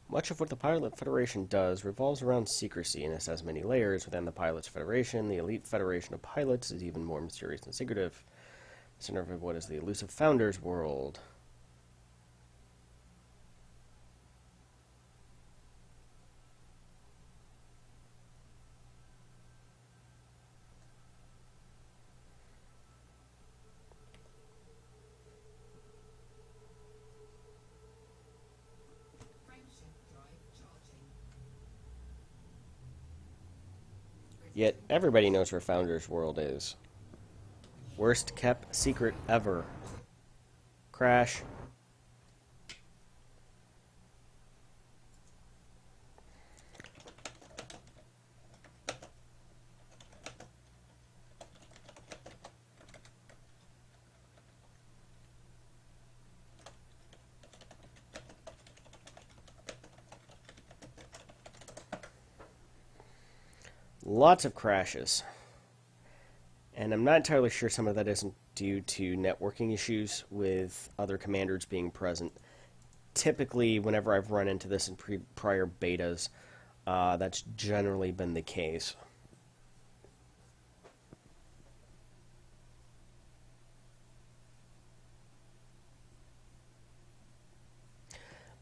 Much of what the Pilot Federation does revolves around secrecy, and this has many layers. Within the Pilots Federation, the elite federation of pilots is even more mysterious and secretive. The center of what is the elusive Founders world. Frameshift drive charging. Yet everybody knows where Founders world is. Worst kept secret ever. Crash. Lots of crashes. And I'm not entirely sure some of that isn't due to networking issues with other commanders being present. Typically, whenever I've run into this in prior betas, that's generally been the case.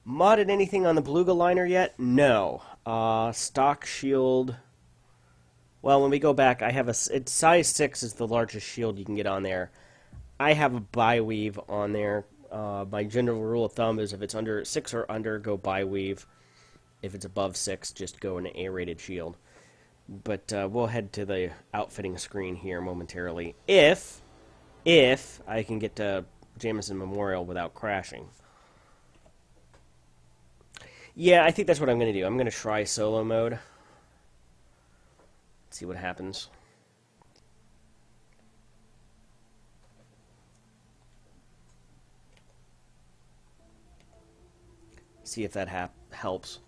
Modded anything on the Beluga liner yet? No. Stock shield. Well, when we go back, I have it's size 6 is the largest shield you can get on there. I have a bi-weave on there. My general rule of thumb is if it's under 6 or under, go bi-weave. If it's above 6, just go an A-rated shield. But we'll head to the outfitting screen here momentarily. If I can get to Jameson Memorial without crashing. Yeah, I think that's what I'm going to do. I'm going to try solo mode. See what happens. See if that helps.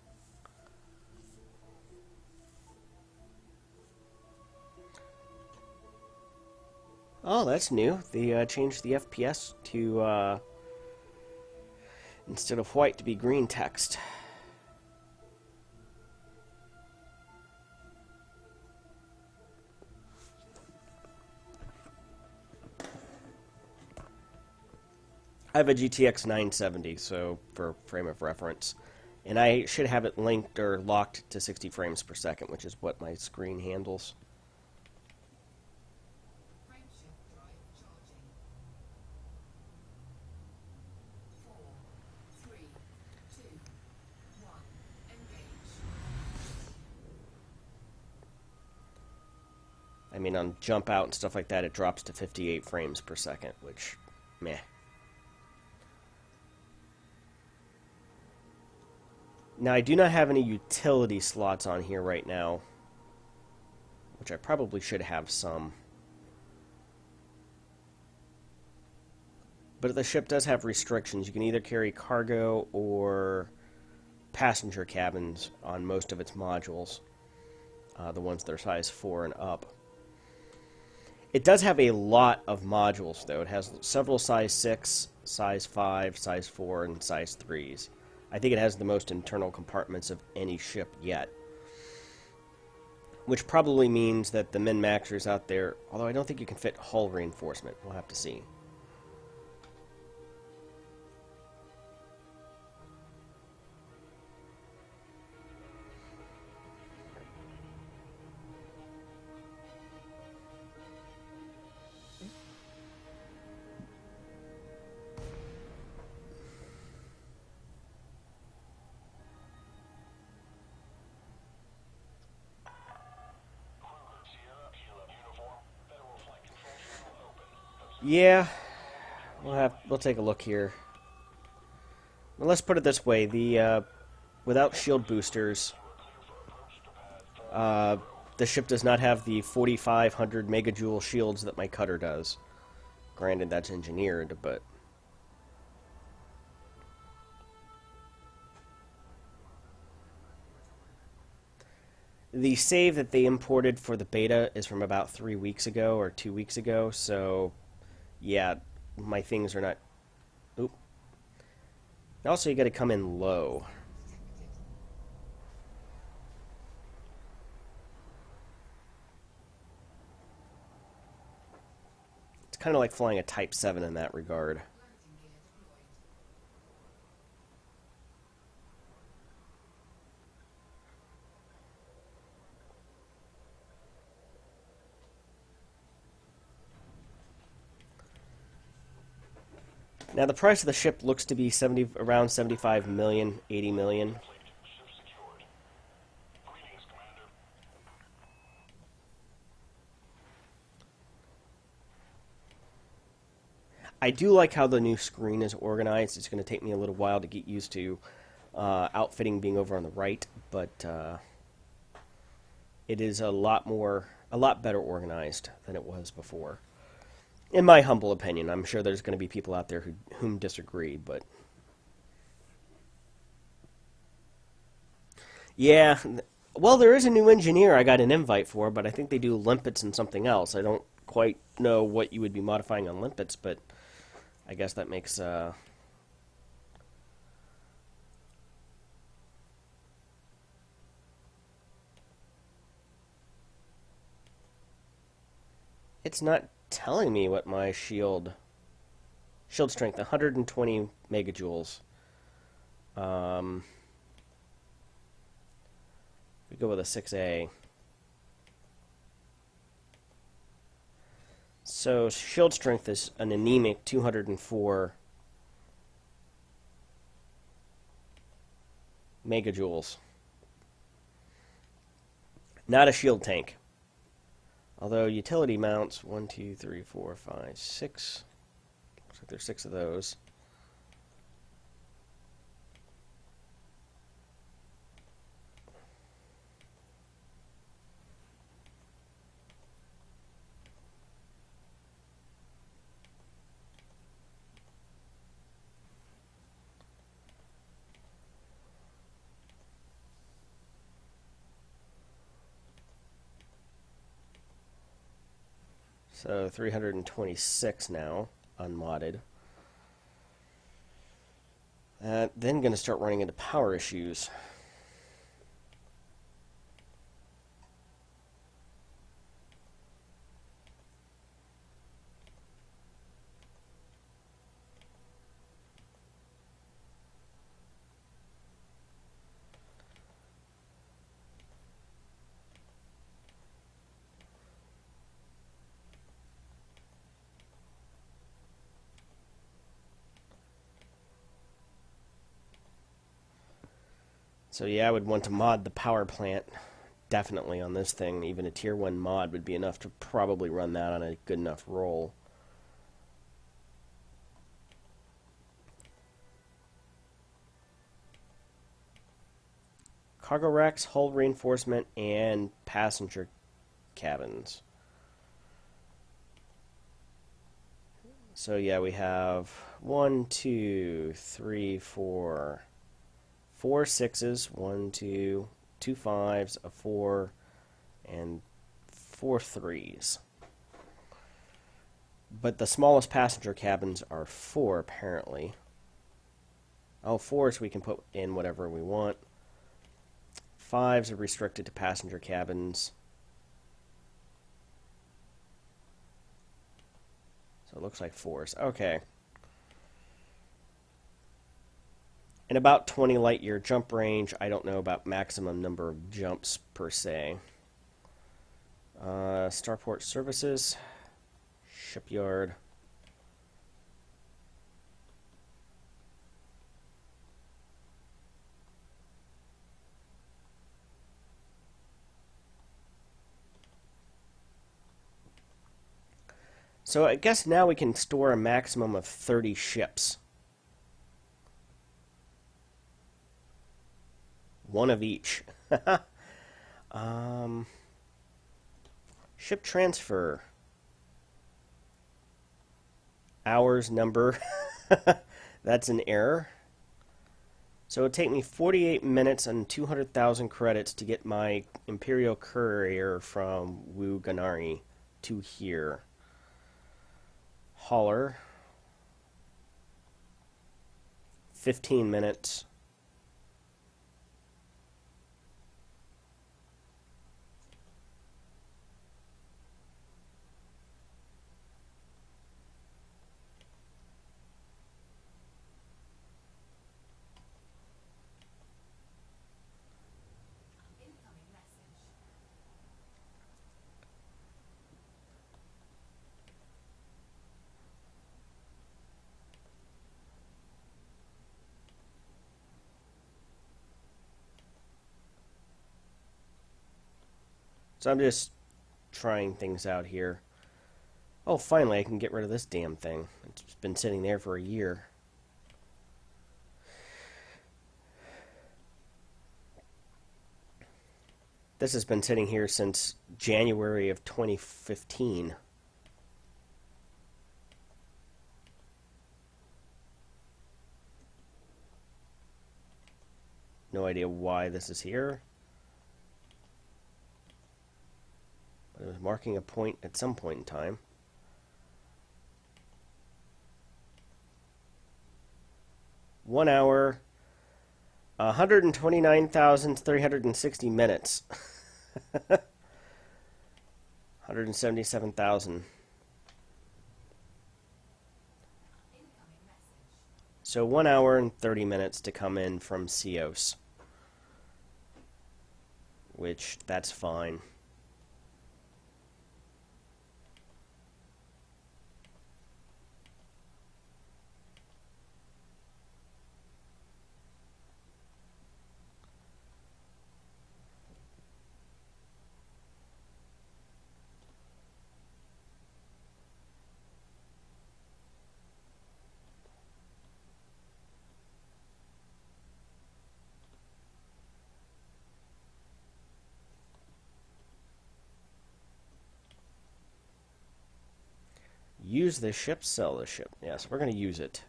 Oh, that's new. They changed the FPS to, instead of white, to be green text. I have a GTX 970, so for frame of reference. And I should have it linked or locked to 60 frames per second, which is what my screen handles. Frameshift drive charging. 4, 3, 2, 1. Engage. I mean, on jump out and stuff like that, it drops to 58 frames per second, which, meh. Now, I do not have any utility slots on here right now, which I probably should have some. But the ship does have restrictions. You can either carry cargo or passenger cabins on most of its modules, the ones that are size 4 and up. It does have a lot of modules, though. It has several size 6, size 5, size 4, and size 3s. I think it has the most internal compartments of any ship yet. Which probably means that the min-maxers out there, although I don't think you can fit hull reinforcement. We'll have to see. Yeah, we'll take a look here. Well, let's put it this way: the without shield boosters, the ship does not have the 4,500 megajoule shields that my cutter does. Granted, that's engineered, but the save that they imported for the beta is from about 3 weeks ago or 2 weeks ago, so yeah, my things are not... Oop. Also, you gotta come in low. It's kind of like flying a Type 7 in that regard. Landing gear deployed. Now, the price of the ship looks to be around 75 million, 80 million. Ship secured. Greetings, Commander. I do like how the new screen is organized. It's going to take me a little while to get used to outfitting being over on the right, but it is a lot better organized than it was before. In my humble opinion. I'm sure there's going to be people out there whom disagree, but yeah, well, there is a new engineer I got an invite for, but I think they do limpets and something else. I don't quite know what you would be modifying on limpets, but I guess that makes it's not telling me what my shield strength, 120 megajoules. We go with a 6A. So shield strength is an anemic 204 megajoules. Not a shield tank. Although utility mounts 1, 2, 3, 4, 5, 6. Looks like there's 6 of those. So 326 now, unmodded. Then going to start running into power issues. So yeah, I would want to mod the power plant definitely on this thing. Even a tier 1 mod would be enough to probably run that on a good enough roll. Cargo racks, hull reinforcement, and passenger cabins. So yeah, we have 1, 2, 3, 4, 4 6s, 1, 2, 2 5s, a 4, and 4 3s. But the smallest passenger cabins are 4 apparently. Oh, 4s we can put in whatever we want. 5s are restricted to passenger cabins. So it looks like 4s. Okay. And about 20 light year jump range. I don't know about maximum number of jumps per se. Starport services. Shipyard. So I guess now we can store a maximum of 30 ships. One of each. Ship transfer. Hours number. That's an error. So it would take me 48 minutes and 200,000 credits to get my Imperial Courier from Wu Ganari to here. Hauler. 15 minutes. Incoming message. So I'm just trying things out here. Oh, finally I can get rid of this damn thing. It's been sitting there for a year. This has been sitting here since January of 2015. No idea why this is here. But it was marking a point at some point in time. One hour, 129,360 minutes. 177,000. Incoming message. So 1 hour and 30 minutes to come in from Cios. Which, that's fine. Use this ship, sell this ship. Yes, we're going to use it.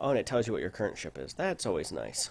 Oh, and it tells you what your current ship is. That's always nice.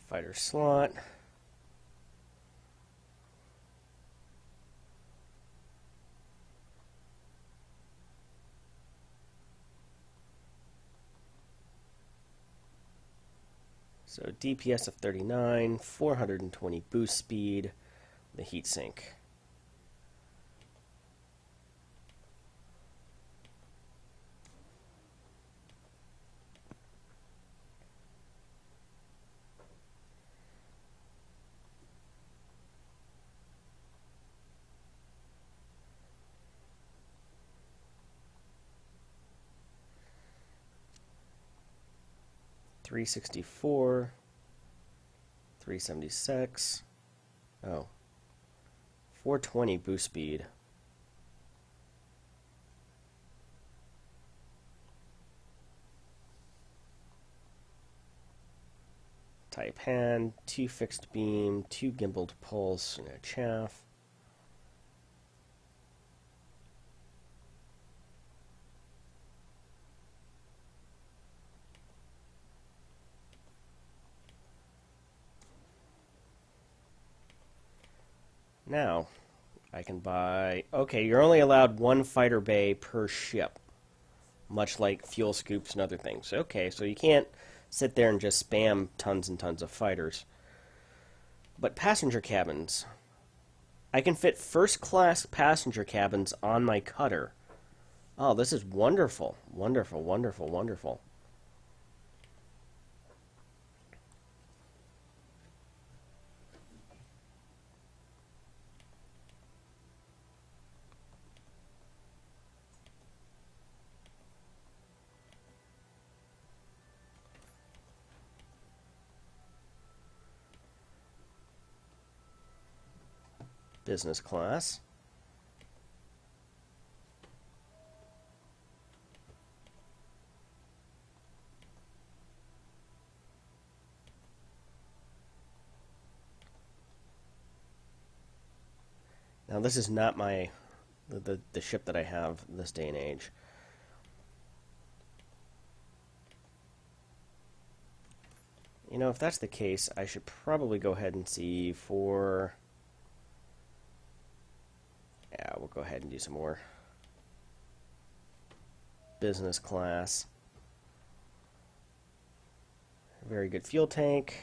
Fighter slot. So DPS of 39, 420 boost speed, the heat sink. $364, $376. Oh, 420 boost speed. Type hand, 2 fixed beam, 2 gimbaled pulse, and a chaff. Now, I can buy... Okay, you're only allowed 1 fighter bay per ship, much like fuel scoops and other things. Okay, so you can't sit there and just spam tons and tons of fighters. But passenger cabins. I can fit first-class passenger cabins on my cutter. Oh, this is wonderful. Wonderful, wonderful, wonderful. Business class. Now this is not my the ship that I have this day and age. You know, if that's the case, I should probably go ahead and see for... Yeah, we'll go ahead and do some more business class. Very good fuel tank.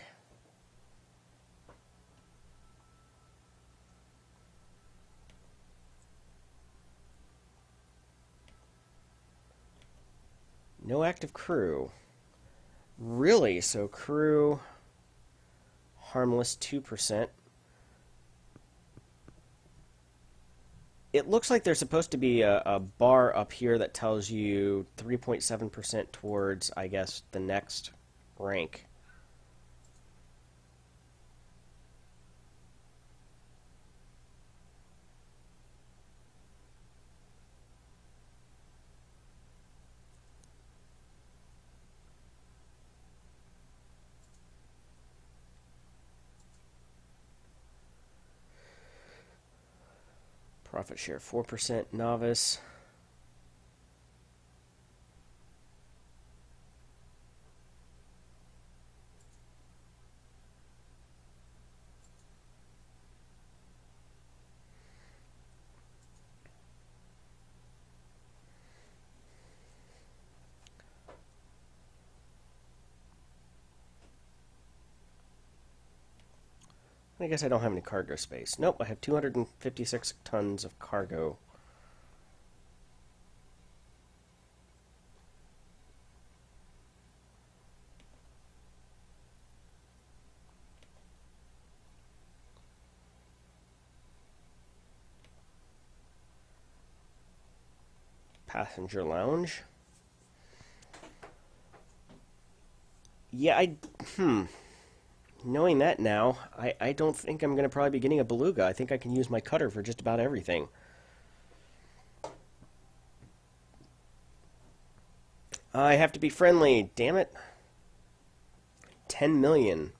No active crew. Really? So crew harmless 2%. It looks like there's supposed to be a bar up here that tells you 3.7% towards, I guess, the next rank. Profit share 4%. Novice. I guess I don't have any cargo space. Nope, I have 256 tons of cargo. Passenger lounge. Yeah, knowing that now, I don't think I'm going to probably be getting a Beluga. I think I can use my cutter for just about everything. I have to be friendly. Damn it. 10 million.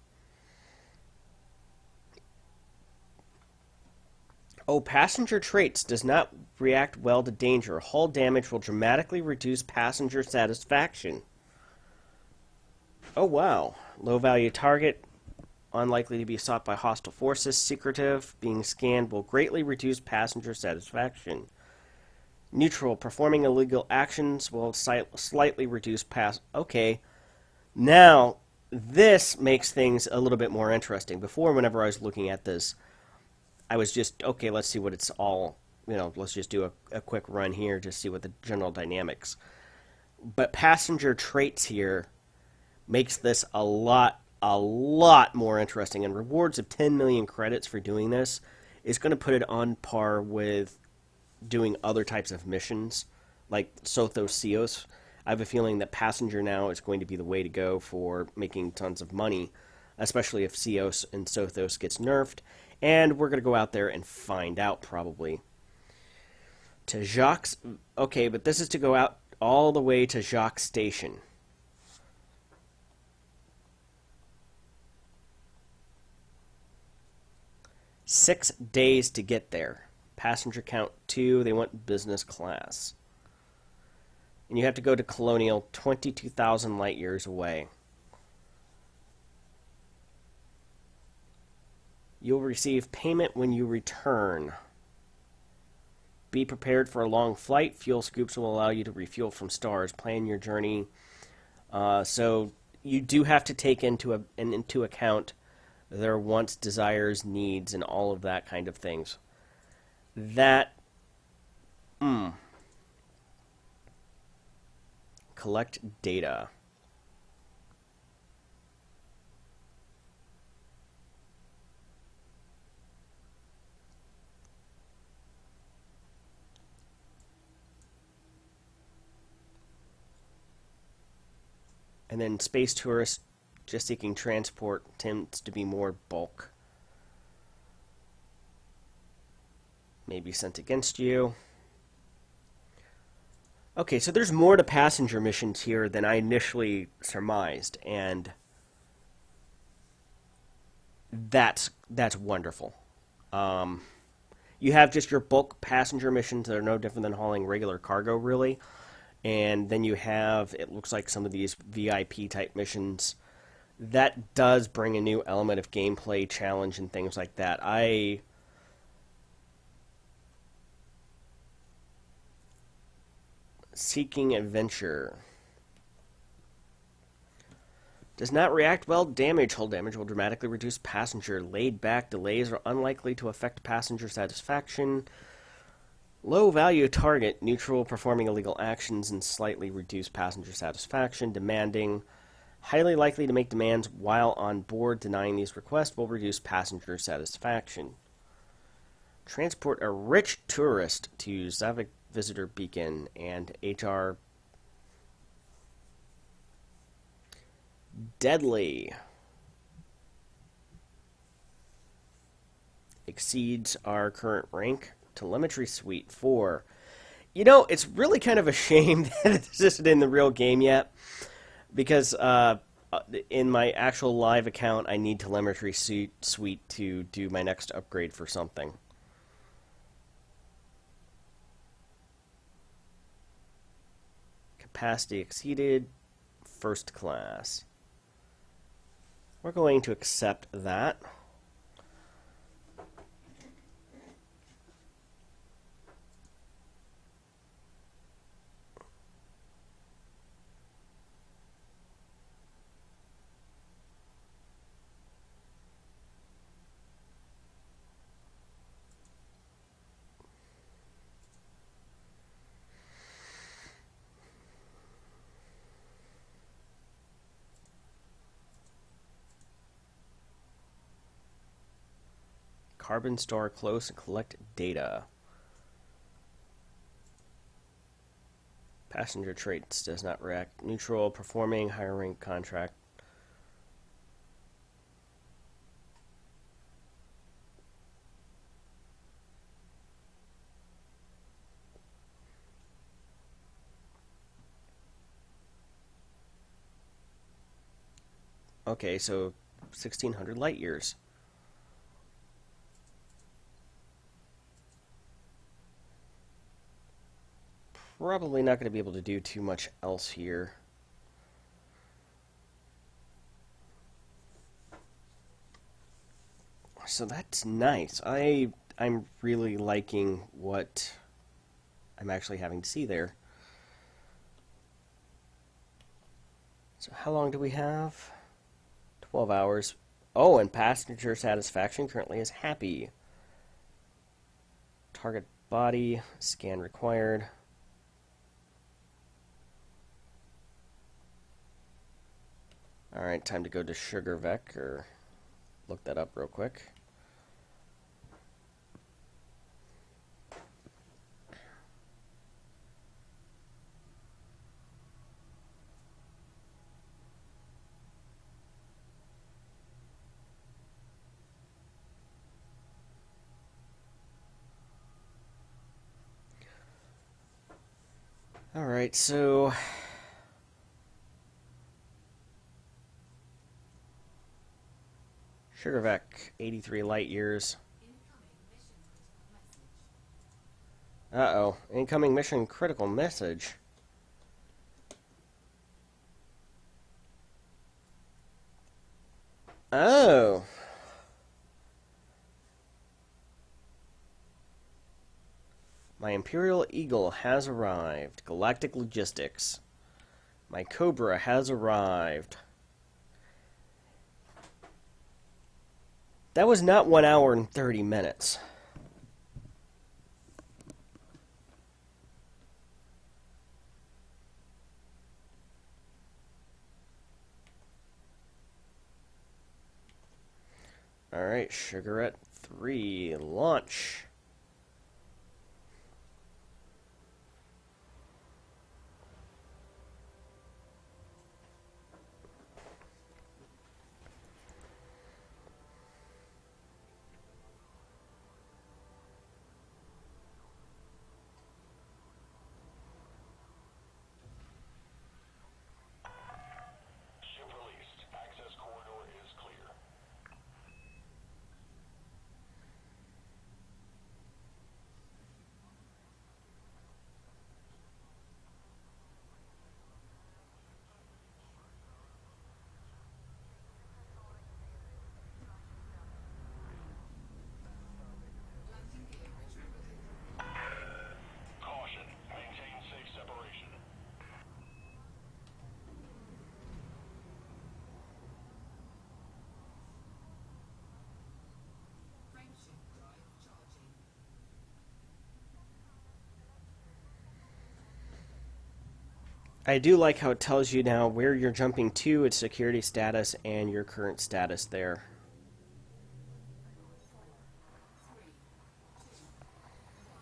Oh, passenger traits does not react well to danger. Hull damage will dramatically reduce passenger satisfaction. Oh, wow. Low value target. Unlikely to be sought by hostile forces. Secretive. Being scanned will greatly reduce passenger satisfaction. Neutral. Performing illegal actions will slightly reduce Okay. Now, this makes things a little bit more interesting. Before, whenever I was looking at this, I was just, okay, let's see what it's all, let's just do a quick run here to see what the general dynamics. But passenger traits here makes this a lot more interesting. And rewards of 10 million credits for doing this is going to put it on par with doing other types of missions, like Sothos Seos. I have a feeling that passenger now is going to be the way to go for making tons of money, especially if Seos and Sothos gets nerfed. And we're going to go out there and find out, probably. To Jacques... Okay, but this is to go out all the way to Jacques Station. Six days to get there. Passenger count 2. They want business class. And you have to go to Colonial, 22,000 light years away. You'll receive payment when you return. Be prepared for a long flight. Fuel scoops will allow you to refuel from stars. Plan your journey. So you do have to take into account their wants, desires, needs, and all of that kind of things. That... Collect data. And then space tourist, just seeking transport, tends to be more bulk. Maybe sent against you. Okay, so there's more to passenger missions here than I initially surmised, and that's wonderful. You have just your bulk passenger missions that are no different than hauling regular cargo, really. And then you have, it looks like, some of these VIP type missions. That does bring a new element of gameplay, challenge, and things like that. Seeking adventure. Does not react well to damage. Hull damage will dramatically reduce passenger. Laid back delays are unlikely to affect passenger satisfaction. Low value target. Neutral. Performing illegal actions and slightly reduce passenger satisfaction. Demanding. Highly likely to make demands while on board. Denying these requests will reduce passenger satisfaction. Transport a rich tourist to Zavik Visitor Beacon and HR Deadly. Exceeds our current rank. Telemetry Suite 4. You know, it's really kind of a shame that this isn't in the real game yet, because in my actual live account I need Telemetry Suite to do my next upgrade for something. Capacity exceeded. First class. We're going to accept that. Carbon store close and collect data. Passenger traits does not react. Neutral, performing, higher rank contract. Okay, so 1,600 light years. Probably not going to be able to do too much else here. So that's nice. I'm really liking what I'm actually having to see there. So how long do we have? 12 hours. Oh, and passenger satisfaction currently is happy. Target body, scan required. Alright, time to go to SugarVec, or look that up real quick. Alright, so SugarVec, 83 light years. Uh-oh, incoming mission critical message. Oh. My Imperial Eagle has arrived. Galactic Logistics. My Cobra has arrived. That was not 1 hour and 30 minutes. Alright, Sugarette 3, launch. Ship released. Access corridor is clear. Landing gear retrofitted. Caution. Maintain safe separation. Frameshift drive charging. I do like how it tells you now where you're jumping to, its security status, and your current status there. 4, 3, 2, 1.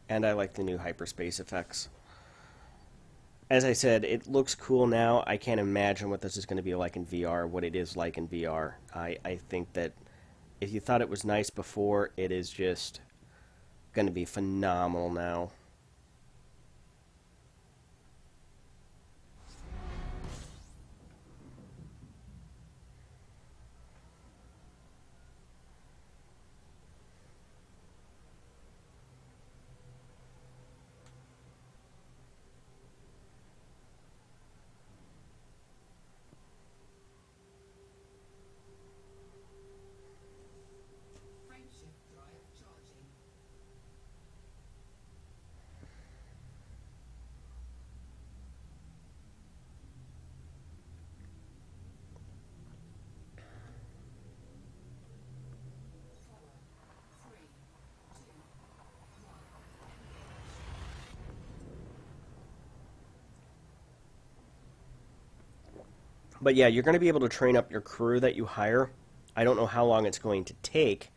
And I like the new hyperspace effects. As I said, it looks cool now. I can't imagine what this is going to be like in VR, what it is like in VR. I think that if you thought it was nice before, it is just going to be phenomenal now. But yeah, you're going to be able to train up your crew that you hire. I don't know how long it's going to take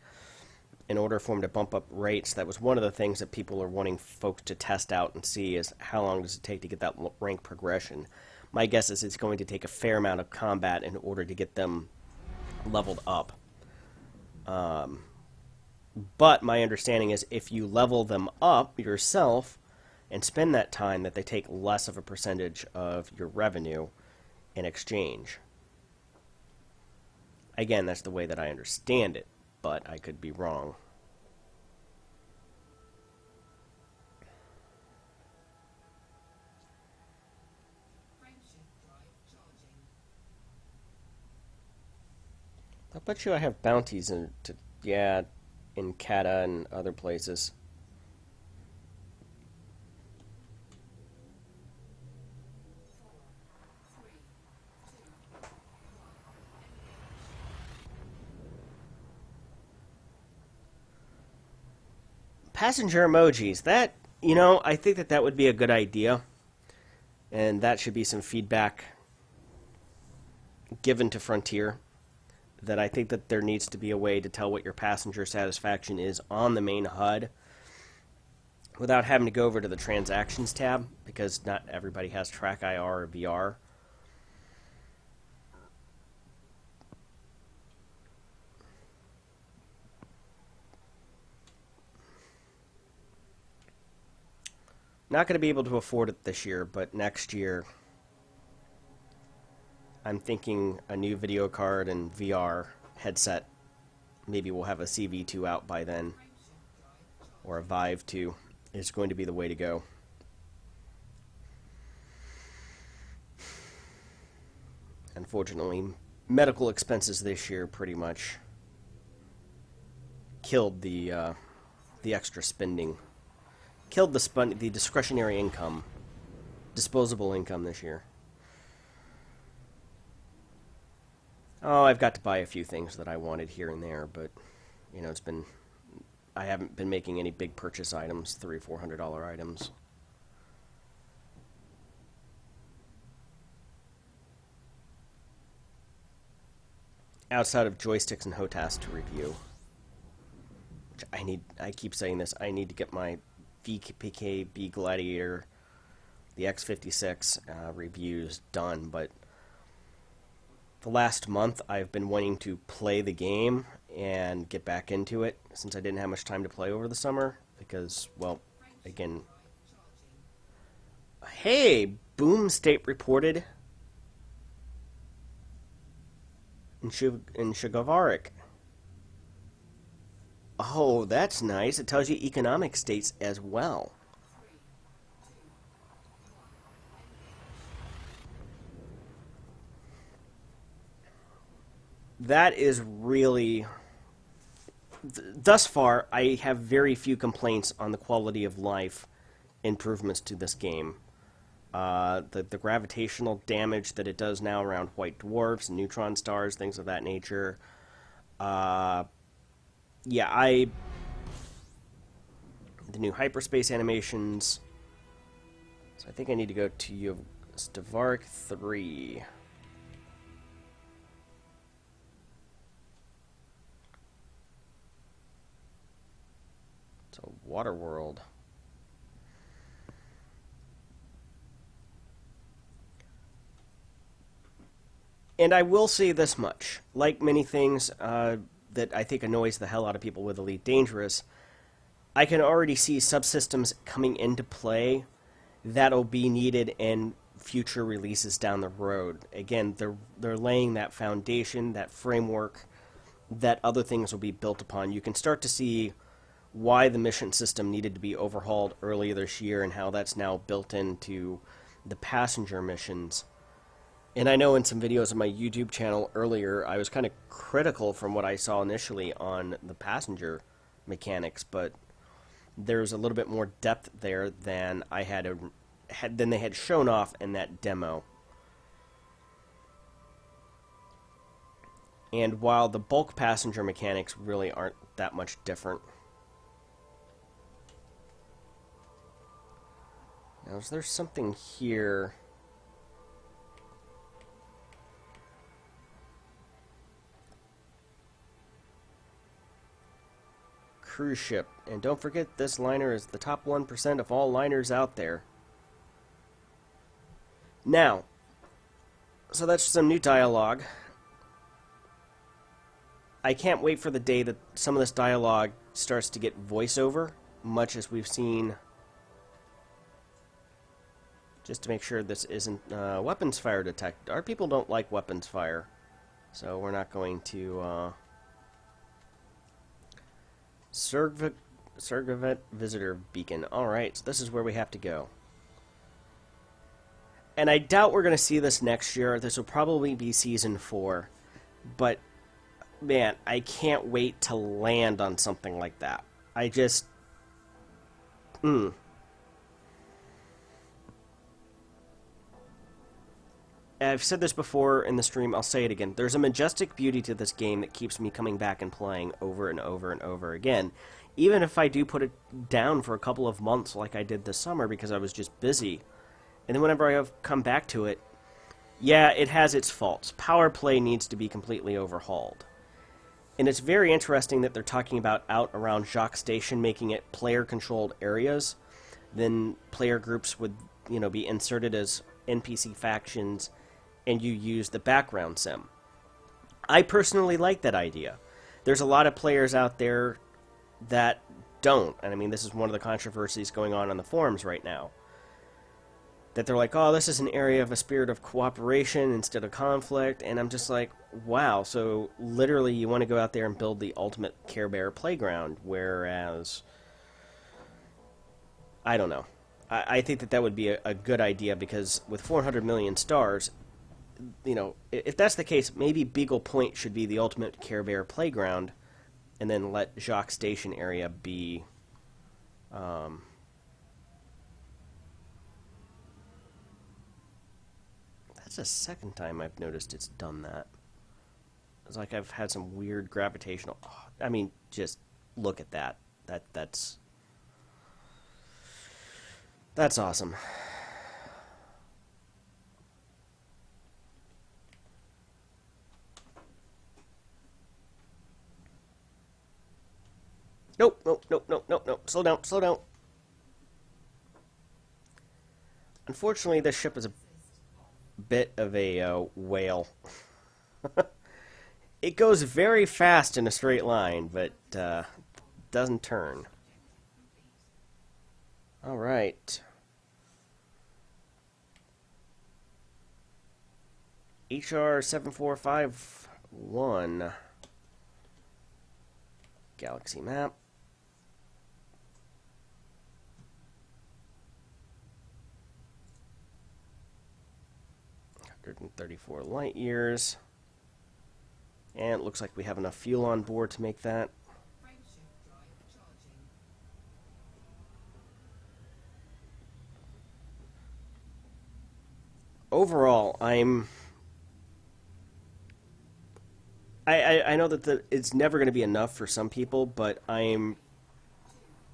in order for them to bump up rates. That was one of the things that people are wanting folks to test out and see is how long does it take to get that rank progression. My guess is it's going to take a fair amount of combat in order to get them leveled up. But my understanding is if you level them up yourself and spend that time, that they take less of a percentage of your revenue in exchange. Again, that's the way that I understand it, but I could be wrong. Frameshift drive charging. I bet you I have bounties in Kata and other places. Passenger emojis. That, I think that would be a good idea. And that should be some feedback given to Frontier. That I think that there needs to be a way to tell what your passenger satisfaction is on the main HUD without having to go over to the transactions tab, because not everybody has Track IR or VR. Not going to be able to afford it this year, but next year I'm thinking a new video card and VR headset. Maybe we'll have a CV2 out by then, or a Vive 2 is going to be the way to go. Unfortunately, medical expenses this year pretty much killed the extra spending. Killed the discretionary income, disposable income this year. Oh, I've got to buy a few things that I wanted here and there, but I haven't been making any big purchase items, $300-400 items. Outside of joysticks and HOTAS to review, which I keep saying this, I need to get my VPKB Gladiator, the X56 reviews done, but the last month I've been wanting to play the game and get back into it since I didn't have much time to play over the summer because, well, again, hey, Boom State reported in Shigavarik. Oh, that's nice. It tells you economic states as well. That is really... Thus far, I have very few complaints on the quality of life improvements to this game. The gravitational damage that it does now around white dwarfs and neutron stars, things of that nature. The new hyperspace animations. So I think I need to go to Stavarik 3. So Water World. And I will say this much. Like many things that I think annoys the hell out of people with Elite Dangerous, I can already see subsystems coming into play that'll be needed in future releases down the road. Again, they're laying that foundation, that framework, that other things will be built upon. You can start to see why the mission system needed to be overhauled earlier this year and how that's now built into the passenger missions. And I know in some videos on my YouTube channel earlier, I was kind of critical from what I saw initially on the passenger mechanics, but there's a little bit more depth there than than they had shown off in that demo. And while the bulk passenger mechanics really aren't that much different. Now, is there something here? cruise ship. And don't forget, this liner is the top 1% of all liners out there. Now, so that's some new dialogue. I can't wait for the day that some of this dialogue starts to get voiceover, much as we've seen. Just to make sure this isn't weapons fire detect. Our people don't like weapons fire, so we're not going to Surgavet Visitor Beacon. Alright, so this is where we have to go. And I doubt we're going to see this next year. This will probably be Season 4. But, man, I can't wait to land on something like that. I just... I've said this before in the stream, I'll say it again. There's a majestic beauty to this game that keeps me coming back and playing over and over and over again. Even if I do put it down for a couple of months like I did this summer because I was just busy. And then whenever I have come back to it, yeah, it has its faults. Powerplay needs to be completely overhauled. And it's very interesting that they're talking about out around Jacques Station, making it player-controlled areas. Then player groups would, you know, be inserted as NPC factions, and you use the background sim. I personally like that idea. There's a lot of players out there that don't. And I mean, this is one of the controversies going on the forums right now. That they're like, oh, this is an area of a spirit of cooperation instead of conflict. And I'm just like, wow, so literally you want to go out there and build the ultimate Care Bear playground, whereas, I don't know. I think that would be a good idea, because with 400 million stars, you know, if that's the case, maybe Beagle Point should be the ultimate Care Bear playground, and then let Jacques Station area be... That's the second time I've noticed it's done that. It's like I've had some weird gravitational... Oh, I mean, just look at that. That's awesome. Nope, nope, nope, nope, nope, nope. Slow down, slow down. Unfortunately, this ship is a bit of a whale. It goes very fast in a straight line, but doesn't turn. All right. HR 7451. Galaxy map. 134 light years. And it looks like we have enough fuel on board to make that. Frameshift drive charging. Overall, I know that it's never going to be enough for some people, but I'm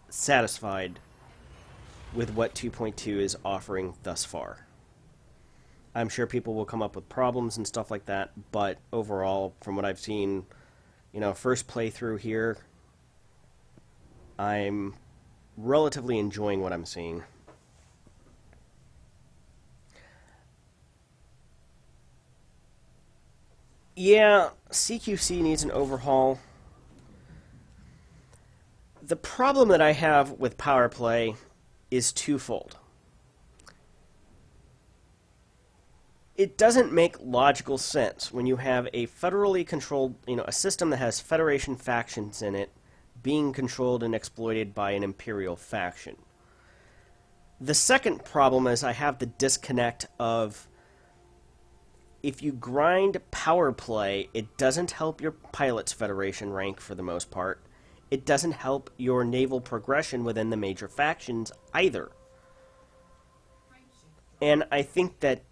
satisfied with what 2.2 is offering thus far. I'm sure people will come up with problems and stuff like that, but overall, from what I've seen, you know, first playthrough here, I'm relatively enjoying what I'm seeing. Yeah, CQC needs an overhaul. The problem that I have with Powerplay is twofold. It doesn't make logical sense when you have a federally controlled, you know, a system that has Federation factions in it being controlled and exploited by an Imperial faction. The second problem is I have the disconnect of, if you grind Powerplay, it doesn't help your Pilots Federation rank for the most part. It doesn't help your naval progression within the major factions either. And I think that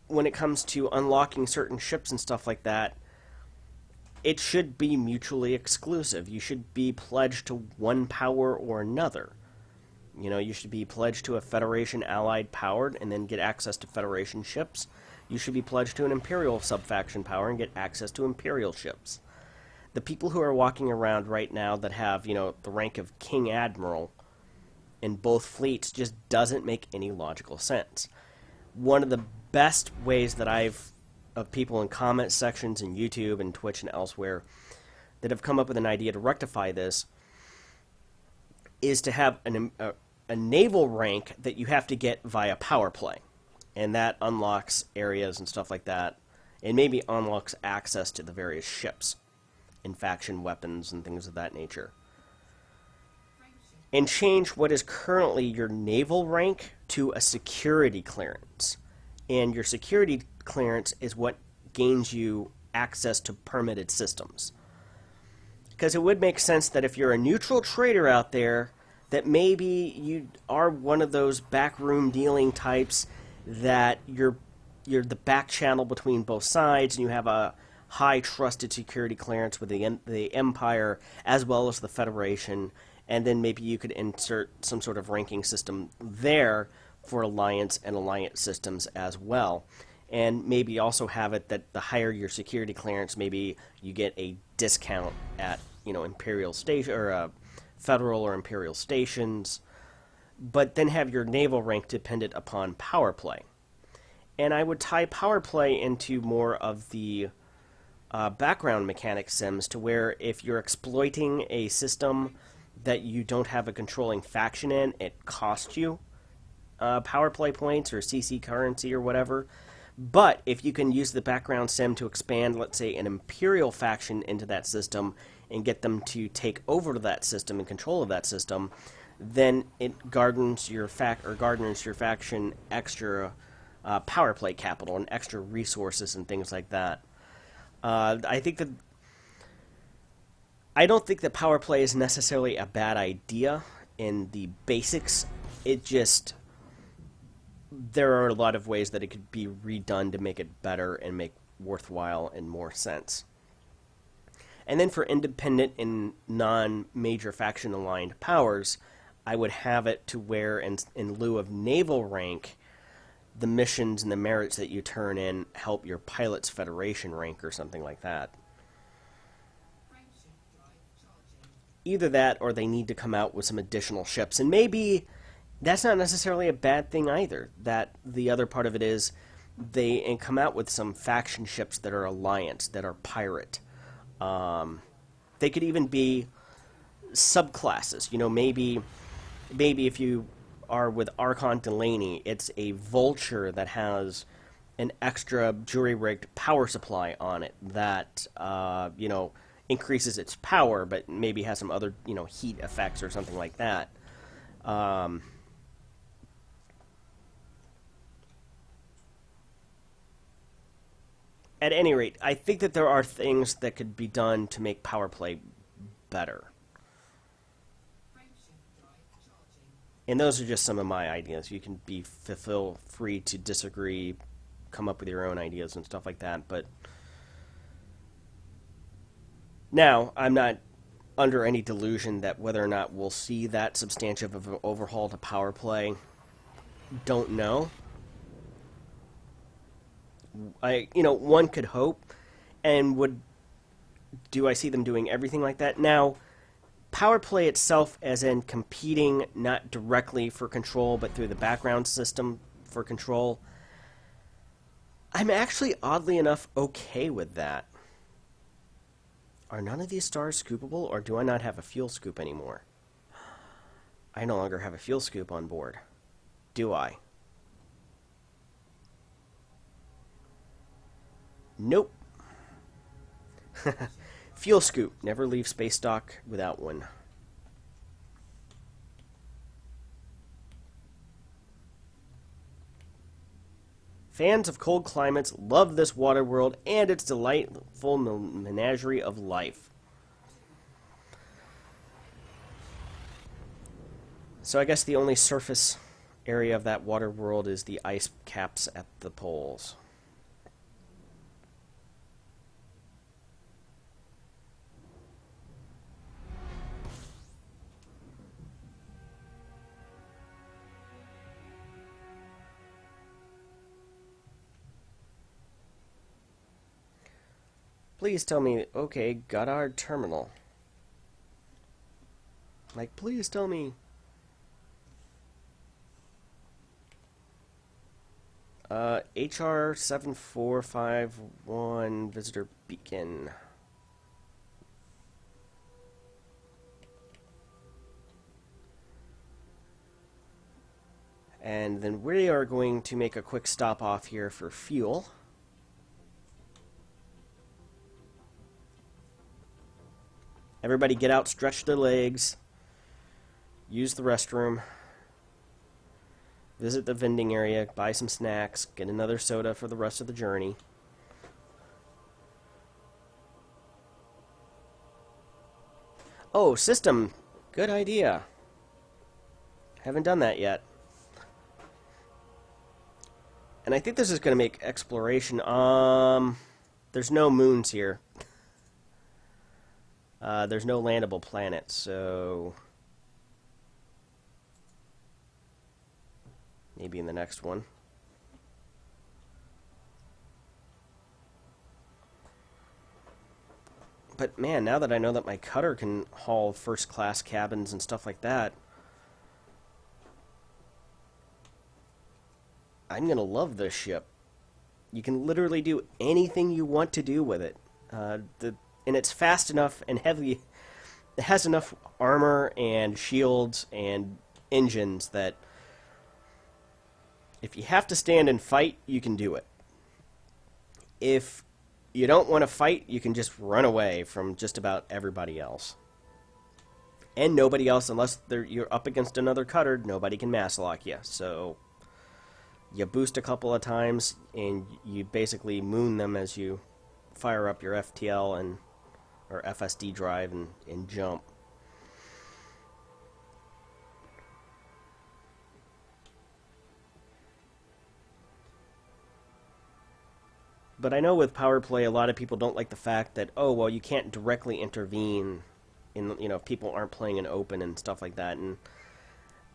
when it comes to unlocking certain ships and stuff like that, it should be mutually exclusive. You should be pledged to one power or another. You know, you should be pledged to a Federation allied powered and then get access to Federation ships. You should be pledged to an Imperial subfaction power and get access to Imperial ships. the people who are walking around right now that have, the rank of King Admiral in both fleets just doesn't make any logical sense. One of the best ways that of people in comment sections and YouTube and Twitch and elsewhere that have come up with an idea to rectify this is to have a naval rank that you have to get via Powerplay. And that unlocks areas and stuff like that. And maybe unlocks access to the various ships and faction weapons and things of that nature. And change what is currently your naval rank to a security clearance. And your security clearance is what gains you access to permitted systems. Because it would make sense that if you're a neutral trader out there, that maybe you are one of those backroom dealing types that you're the back channel between both sides, and you have a high trusted security clearance with the Empire as well as the Federation, and then maybe you could insert some sort of ranking system there for Alliance and Alliance systems as well. And maybe also have it that the higher your security clearance, maybe you get a discount at, Imperial station or Federal or Imperial stations, but then have your naval rank dependent upon Powerplay. And I would tie Powerplay into more of the background mechanic sims, to where if you're exploiting a system that you don't have a controlling faction in, it costs you Powerplay points or CC currency or whatever. But if you can use the background sim to expand, let's say, an Imperial faction into that system and get them to take over that system and control of that system, then it garners your faction extra Powerplay capital and extra resources and things like that. I don't think that Powerplay is necessarily a bad idea in the basics. It just, there are a lot of ways that it could be redone to make it better and make worthwhile and more sense. And then for independent and non-major faction-aligned powers, I would have it to where, in lieu of naval rank, the missions and the merits that you turn in help your pilot's Federation rank or something like that. Either that, or they need to come out with some additional ships. And maybe that's not necessarily a bad thing either. That the other part of it is they come out with some faction ships that are Alliance, that are pirate. They could even be subclasses. Maybe if you are with Archon Delaney, it's a Vulture that has an extra jury-rigged power supply on it that, increases its power, but maybe has some other, heat effects or something like that. At any rate, I think that there are things that could be done to make Powerplay better. And those are just some of my ideas. You can feel free to disagree, come up with your own ideas and stuff like that. But now, I'm not under any delusion that whether or not we'll see that substantive of an overhaul to Powerplay, don't know. One could hope, and do I see them doing everything like that? Now, Powerplay itself, as in competing not directly for control, but through the background system for control, I'm actually, oddly enough, okay with that. Are none of these stars scoopable, or do I not have a fuel scoop anymore? I no longer have a fuel scoop on board. Do I? Nope. Fuel scoop. Never leave space dock without one. Fans of cold climates love this water world and its delightful menagerie of life. So I guess the only surface area of that water world is the ice caps at the poles. please tell me, okay, got our terminal. Like, please tell me. HR 7451 visitor beacon. And then we are going to make a quick stop off here for fuel. Everybody get out, stretch their legs, use the restroom, visit the vending area, buy some snacks, get another soda for the rest of the journey. Oh, system. Good idea. Haven't done that yet. And I think this is going to make exploration... there's no moons here. There's no landable planets, so... maybe in the next one. But man, now that I know that my cutter can haul first-class cabins and stuff like that, I'm going to love this ship. You can literally do anything you want to do with it. And it's fast enough and heavy. It has enough armor and shields and engines that if you have to stand and fight, you can do it. If you don't want to fight, you can just run away from just about everybody else. And nobody else, unless you're up against another cutter, nobody can mass lock you. So you boost a couple of times, and you basically moon them as you fire up your FTL or FSD drive and jump. But I know with Powerplay, a lot of people don't like the fact that, oh, well, you can't directly intervene in, if people aren't playing in open and stuff like that. And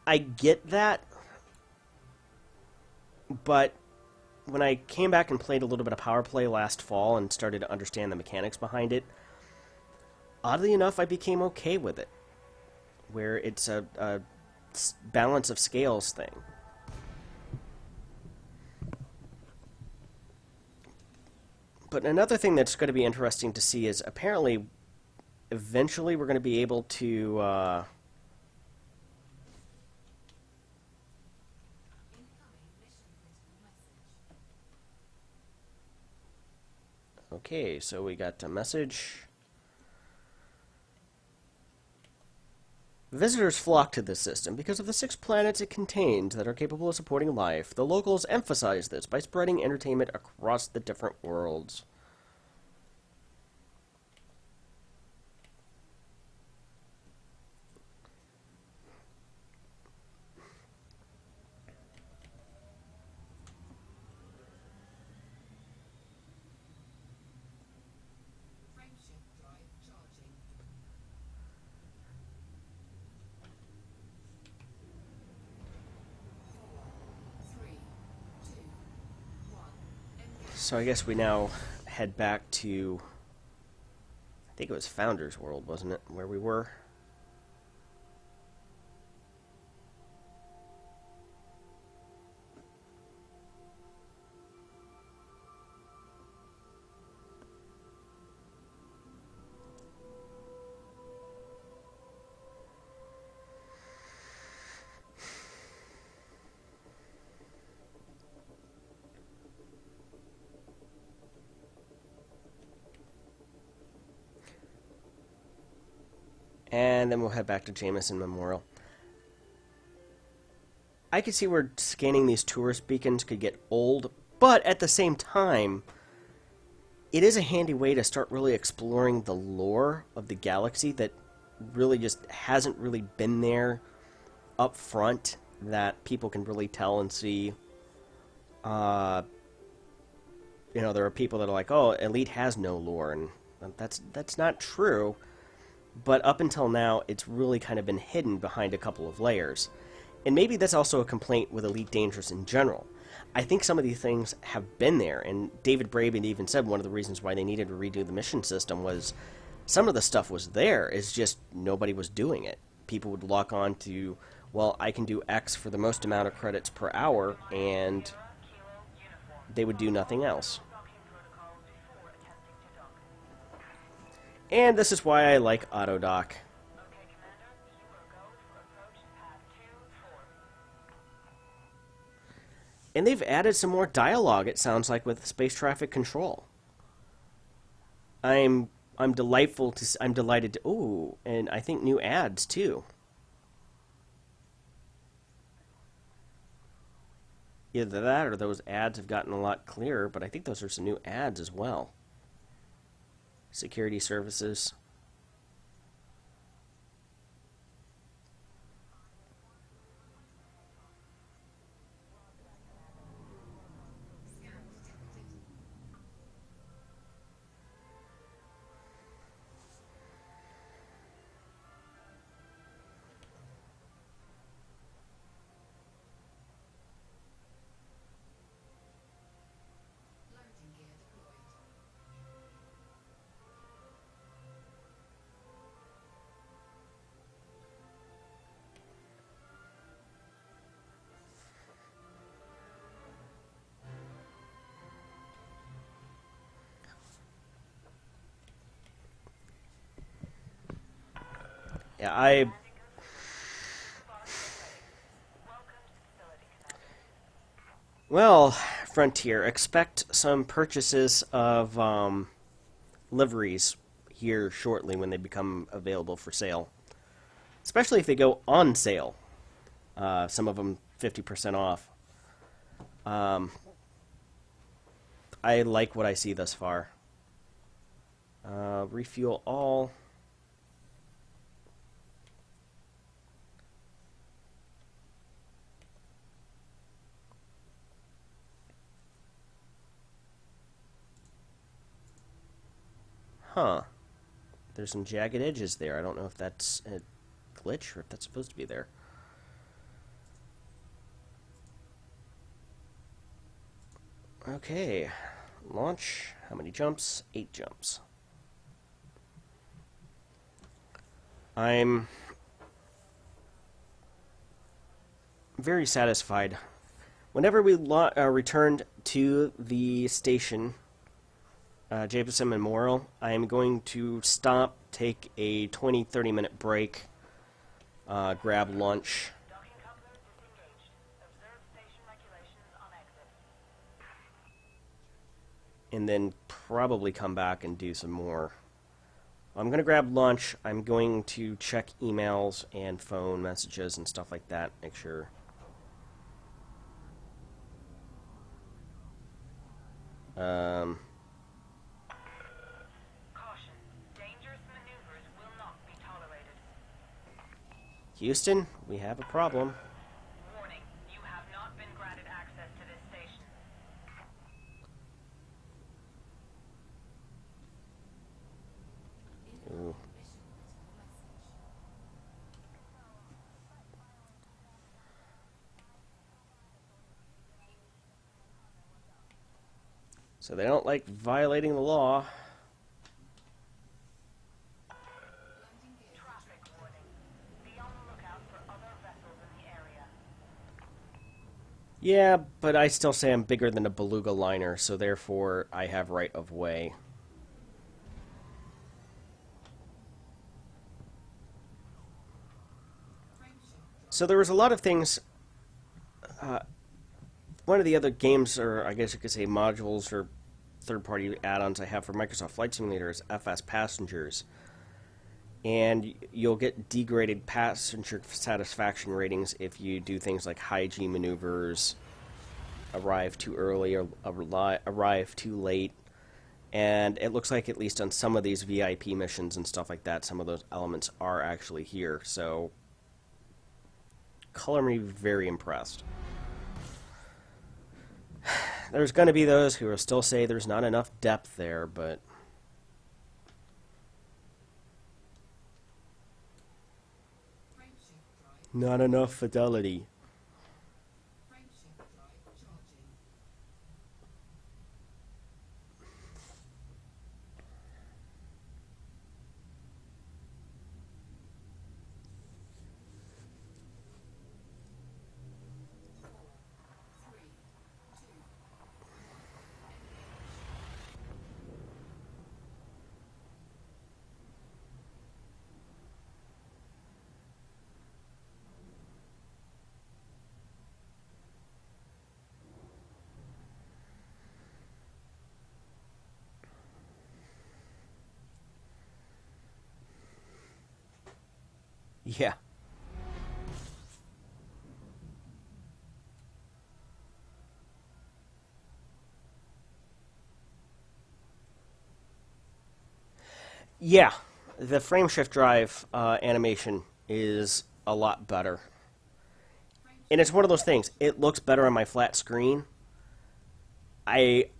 I get that, but when I came back and played a little bit of Powerplay last fall and started to understand the mechanics behind it, oddly enough, I became okay with it, where it's a balance of scales thing. But another thing that's going to be interesting to see is apparently eventually we're going to be able to okay, so we got a message. Visitors flock to this system because of the 6 planets it contains that are capable of supporting life. The locals emphasize this by spreading entertainment across the different worlds. Frameshift drive charging. 4, 3, 2, 1. Engage. So I guess we now head back to, I think it was Founders World, wasn't it, where we were? And then we'll head back to Jameson Memorial. I could see where scanning these tourist beacons could get old, but at the same time, it is a handy way to start really exploring the lore of the galaxy that really just hasn't really been there up front, that people can really tell and see. There are people that are like, oh, Elite has no lore, and that's not true. But up until now, it's really kind of been hidden behind a couple of layers. And maybe that's also a complaint with Elite Dangerous in general. I think some of these things have been there, and David Braben even said one of the reasons why they needed to redo the mission system was some of the stuff was there, it's just nobody was doing it. People would lock on to, well, I can do X for the most amount of credits per hour, and they would do nothing else. And this is why I like AutoDock. And they've added some more dialogue, it sounds like, with space traffic control. I'm delighted to, ooh, and I think new ads too. Either that or those ads have gotten a lot clearer, but I think those are some new ads as well. Security services. Landing gear deployed. Yeah, well, Frontier, expect some purchases of liveries here shortly when they become available for sale. Especially if they go on sale. Some of them 50% off. I like what I see thus far. Refuel all. Huh. There's some jagged edges there. I don't know if that's a glitch or if that's supposed to be there. Okay. Launch. How many jumps? 8 jumps. I'm very satisfied. Whenever we returned to the station, Jameson Memorial, I am going to stop, take a 20-30 minute break, grab lunch, and then probably come back and do some more. I'm going to grab lunch. I'm going to check emails and phone messages and stuff like that. Make sure. Caution. Dangerous maneuvers will not be tolerated. Houston, we have a problem. Warning, you have not been granted access to this station. Ooh. Mission critical message. So they don't like violating the law. Landing gear Traffic warning. Be on the lookout for other vessels in the area. Yeah, but I still say I'm bigger than a Beluga liner, so therefore I have right of way. So there was a lot of things. One of the other games, or I guess you could say modules or third-party add-ons I have for Microsoft Flight Simulator is FS Passengers. And you'll get degraded passenger satisfaction ratings if you do things like high G maneuvers, arrive too early or arrive too late. And it looks like at least on some of these VIP missions and stuff like that, some of those elements are actually here. So, color me very impressed. There's going to be those who will still say there's not enough depth there, but frameshift drive. not enough fidelity. Frameshift drive charging. Yeah. Yeah, the frame shift drive animation is a lot better. And it's one of those things. It looks better on my flat screen. I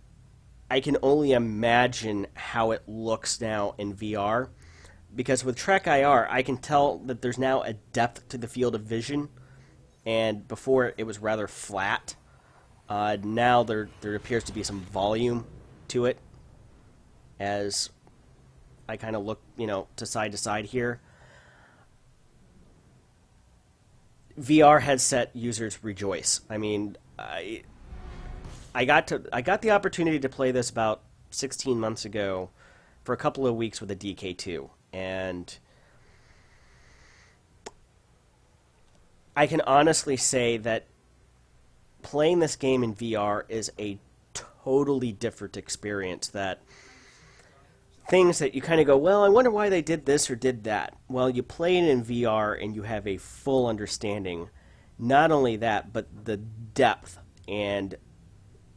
I can only imagine how it looks now in VR because with Track IR, I can tell that there's now a depth to the field of vision, and before it was rather flat. Now there appears to be some volume to it as I kind of look, to side here. VR headset users rejoice. I mean, I got the opportunity to play this about 16 months ago for a couple of weeks with a DK2, and I can honestly say that playing this game in VR is a totally different experience. That things that you kind of go, well, I wonder why they did this or did that. Well, you play it in VR and you have a full understanding. Not only that, but the depth and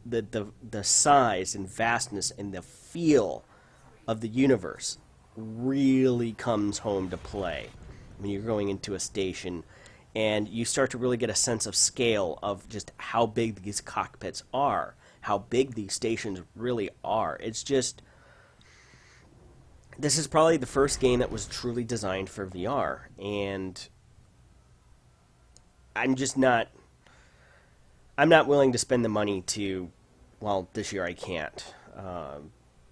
the size and vastness and the feel of the universe really comes home to play when you're going into a station and you start to really get a sense of scale of just how big these cockpits are, how big these stations really are. It's just, this is probably the first game that was truly designed for VR, and I'm not willing to spend the money to, well, this year I can't.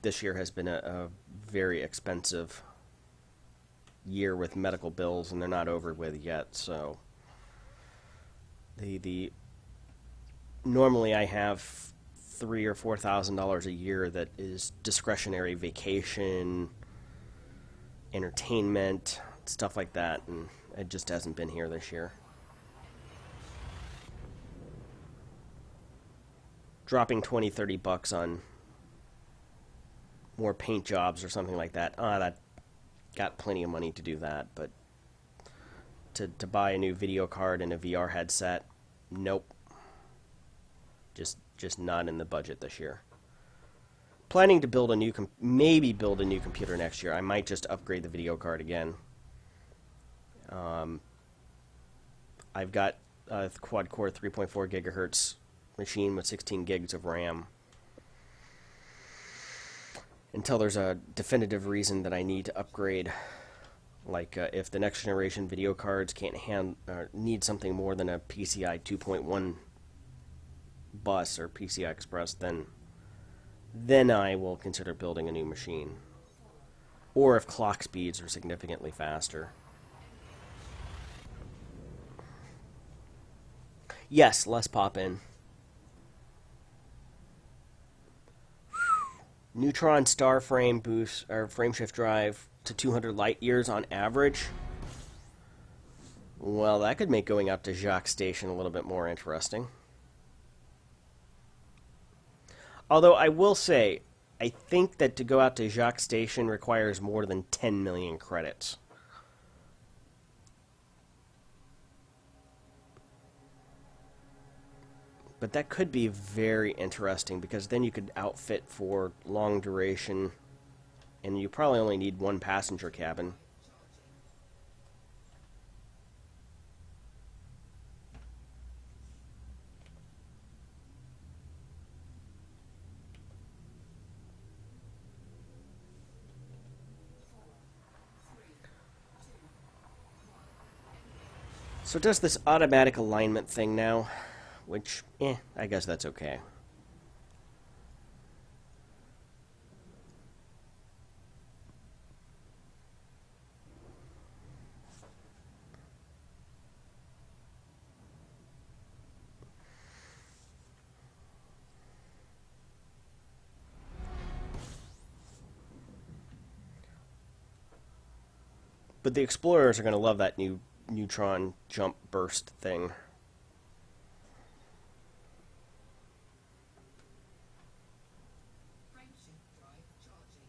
This year has been a very expensive year with medical bills, and they're not over with yet. So the normally I have $3,000 or $4,000 a year that is discretionary vacation, entertainment, stuff like that, and it just hasn't been here this year. Dropping 20, $30 on more paint jobs or something like that. That got plenty of money to do that, but to buy a new video card and a VR headset, nope. Just not in the budget this year. Planning to build maybe build a new computer next year. I might just upgrade the video card again. I've got a quad-core 3.4 gigahertz machine with 16 gigs of RAM. Until there's a definitive reason that I need to upgrade, like if the next generation video cards can't need something more than a PCI 2.1 bus or PCI Express, then I will consider building a new machine. Or if clock speeds are significantly faster. Yes, less pop-in. Neutron star frame boost or frame shift drive to 200 light years on average. Well, that could make going up to Jacques Station a little bit more interesting. Although I will say, I think that to go out to Jacques Station requires more than 10 million credits. But that could be very interesting because then you could outfit for long duration, and you probably only need one passenger cabin. So it does this automatic alignment thing now, which, I guess that's okay. But the explorers are going to love that new neutron jump burst thing. Frameshift drive charging.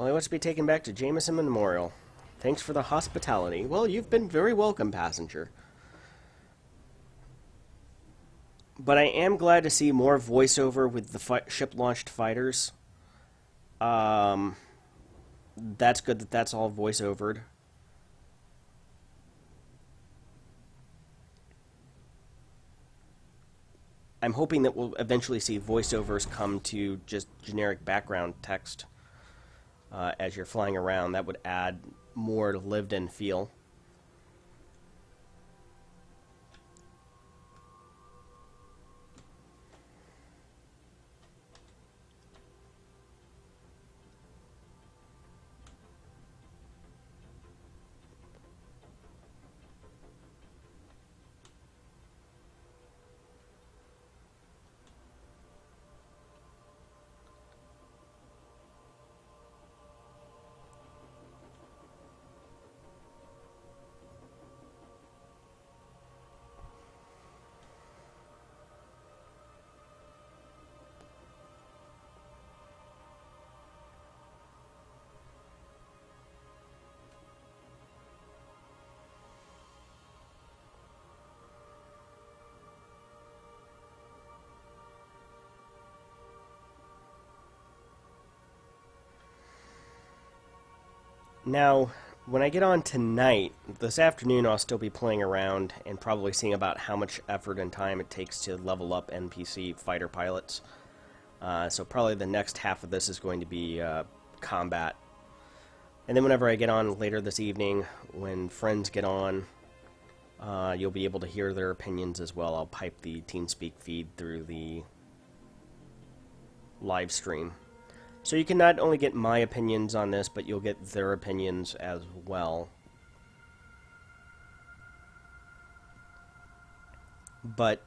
Well, I want to be taken back to Jameson Memorial. Thanks for the hospitality. Well, you've been very welcome, passenger. But I am glad to see more voiceover with the ship-launched fighters. That's good that that's all voice-overed. I'm hoping that we'll eventually see voiceovers come to just generic background text as you're flying around. That would add more lived-in feel. Now, when I get on tonight, this afternoon I'll still be playing around and probably seeing about how much effort and time it takes to level up NPC fighter pilots. So probably the next half of this is going to be combat. And then whenever I get on later this evening, when friends get on, you'll be able to hear their opinions as well. I'll pipe the TeamSpeak feed through the live stream. So you can not only get my opinions on this, but you'll get their opinions as well. But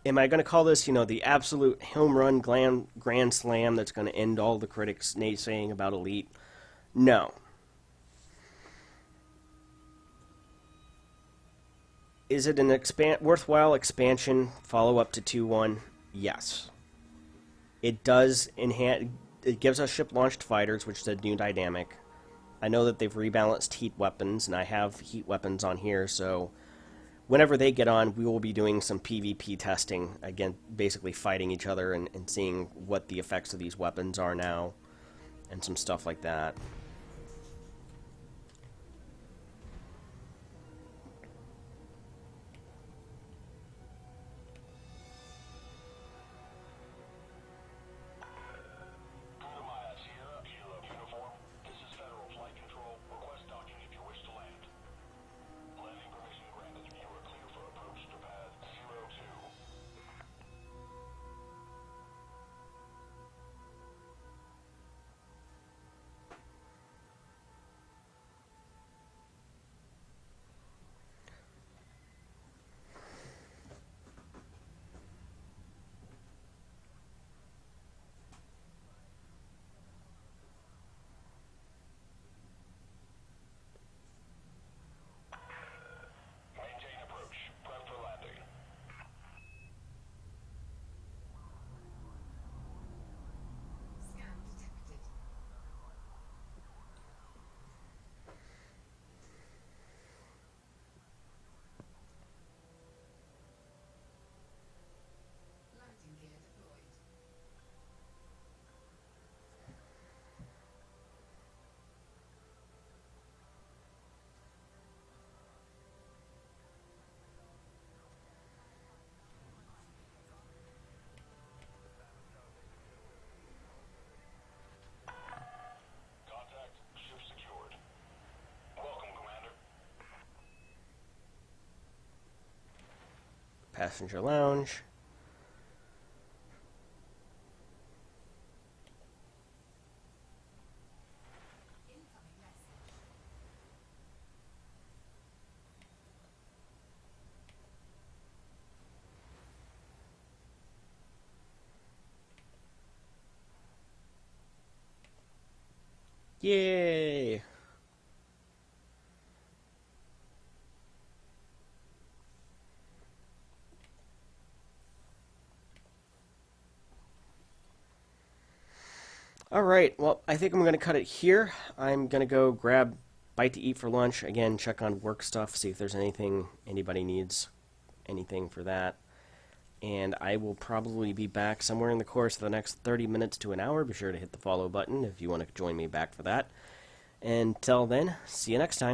am I going to call this, the absolute home run grand slam that's going to end all the critics naysaying about Elite? No. Is it an worthwhile expansion follow-up to 2.1? Yes. It does enhance. It gives us ship-launched fighters, which is a new dynamic. I know that they've rebalanced heat weapons, and I have heat weapons on here, so whenever they get on, we will be doing some PvP testing, again, basically fighting each other and seeing what the effects of these weapons are now, and some stuff like that. Scan detected. Landing gear deployed. Contact. Ship secured. Welcome, Commander. Passenger lounge. Incoming message. Yay! Alright, well, I think I'm going to cut it here. I'm going to go grab bite to eat for lunch. Again, check on work stuff, see if there's anything anybody needs, anything for that. And I will probably be back somewhere in the course of the next 30 minutes to an hour. Be sure to hit the follow button if you want to join me back for that. Until then, see you next time.